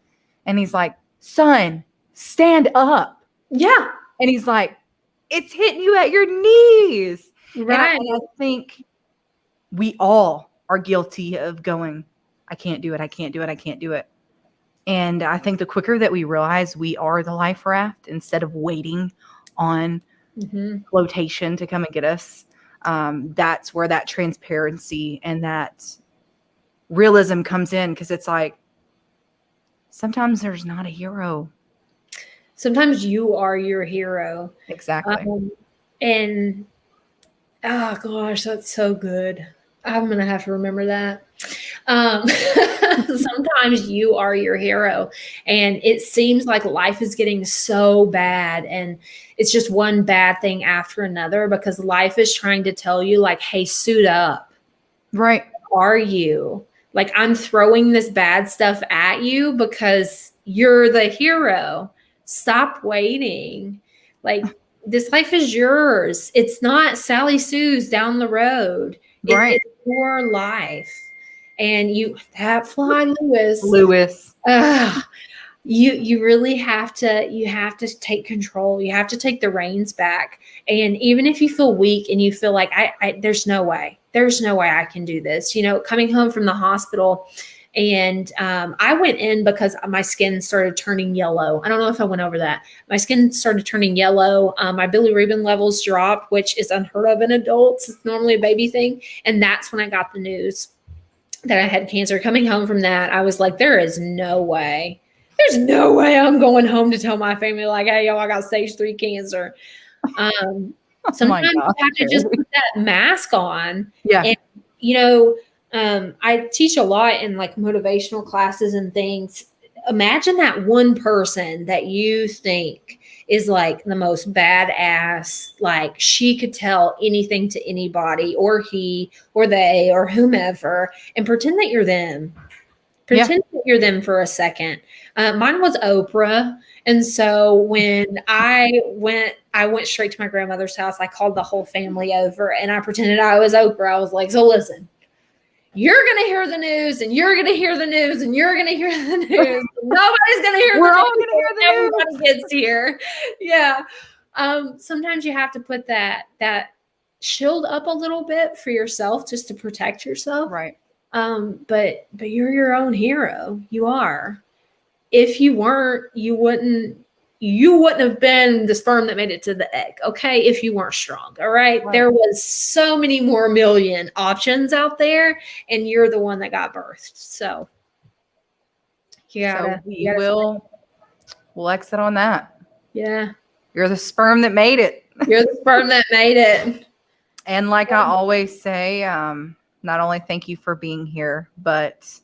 And he's like, son, stand up. Yeah. And he's like, it's hitting you at your knees. Right. And I think we all are guilty of going, I can't do it. I can't do it. I can't do it. And I think the quicker that we realize we are the life raft instead of waiting on flotation to come and get us, that's where that transparency and that realism comes in. Because it's like, sometimes there's not a hero. Sometimes you are your hero. Exactly. And oh gosh, that's so good. I'm going to have to remember that. Sometimes you are your hero, and it seems like life is getting so bad, and it's just one bad thing after another because life is trying to tell you, like, hey, suit up. Right. Are you? Like, I'm throwing this bad stuff at you because you're the hero. Stop waiting. Like, this life is yours. It's not Sally Sue's down the road. Right. It's your life. And that fly Lewis, Lewis. you really have to take control. You have to take the reins back. And even if you feel weak and you feel like there's no way I can do this, coming home from the hospital, and I went in because my skin started turning yellow. I don't know if I went over that. My skin started turning yellow. My bilirubin levels dropped, which is unheard of in adults. It's normally a baby thing. And that's when I got the news that I had cancer. Coming home from that, I was like, there's no way I'm going home to tell my family, like, hey, yo, I got stage 3 cancer. Sometimes you have to just put that mask on. Yeah. And, I teach a lot in like motivational classes and things. Imagine that one person that you think is like the most badass, like she could tell anything to anybody, or he or they or whomever, and pretend that you're them. Pretend that you're them for a second. Mine was Oprah. And so when I went straight to my grandmother's house. I called the whole family over and I pretended I was Oprah. I was like, so listen, you're going to hear the news, and you're going to hear the news, and you're going to hear the news. Nobody's going to hear the news. We're all going to hear the news. Everybody gets here. Yeah. Sometimes you have to put that shield up a little bit for yourself, just to protect yourself. Right. But you're your own hero. You are. If you weren't, you wouldn't have been the sperm that made it to the egg. Okay. If you weren't strong. All right. There was so many more million options out there, and you're the one that got birthed. So yeah, we'll exit on that. Yeah. You're the sperm that made it. You're the sperm that made it. And like I always say, not only thank you for being here, but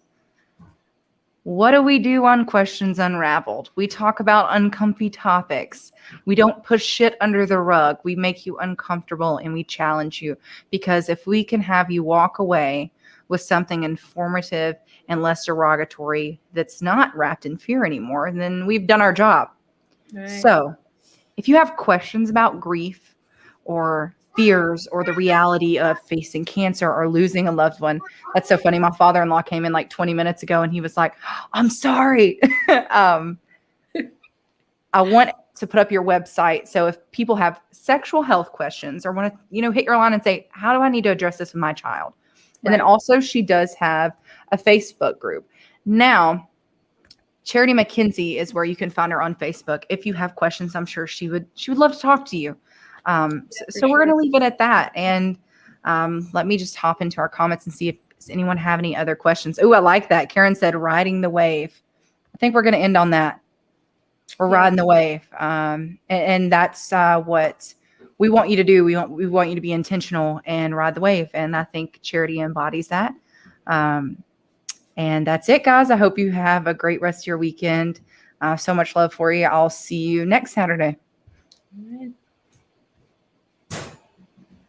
what do we do on Questions Unraveled? We talk about uncomfy topics. We don't push shit under the rug. We make you uncomfortable and we challenge you, because if we can have you walk away with something informative and less derogatory that's not wrapped in fear anymore, then we've done our job. Right. So if you have questions about grief or fears or the reality of facing cancer or losing a loved one. That's so funny. My father-in-law came in like 20 minutes ago and he was like, I'm sorry. I want to put up your website. So if people have sexual health questions or want to, hit your line and say, how do I need to address this with my child? And then also she does have a Facebook group. Now, Charitey Mackenzie is where you can find her on Facebook. If you have questions, I'm sure she would love to talk to you. So we're going to leave it at that. And let me just hop into our comments and see if does anyone have any other questions. Oh, I like that. Karen said, riding the wave. I think we're going to end on that. We're riding the wave. And that's what we want you to do. We want you to be intentional and ride the wave. And I think Charitey embodies that. And that's it, guys. I hope you have a great rest of your weekend. So much love for you. I'll see you next Saturday. All right.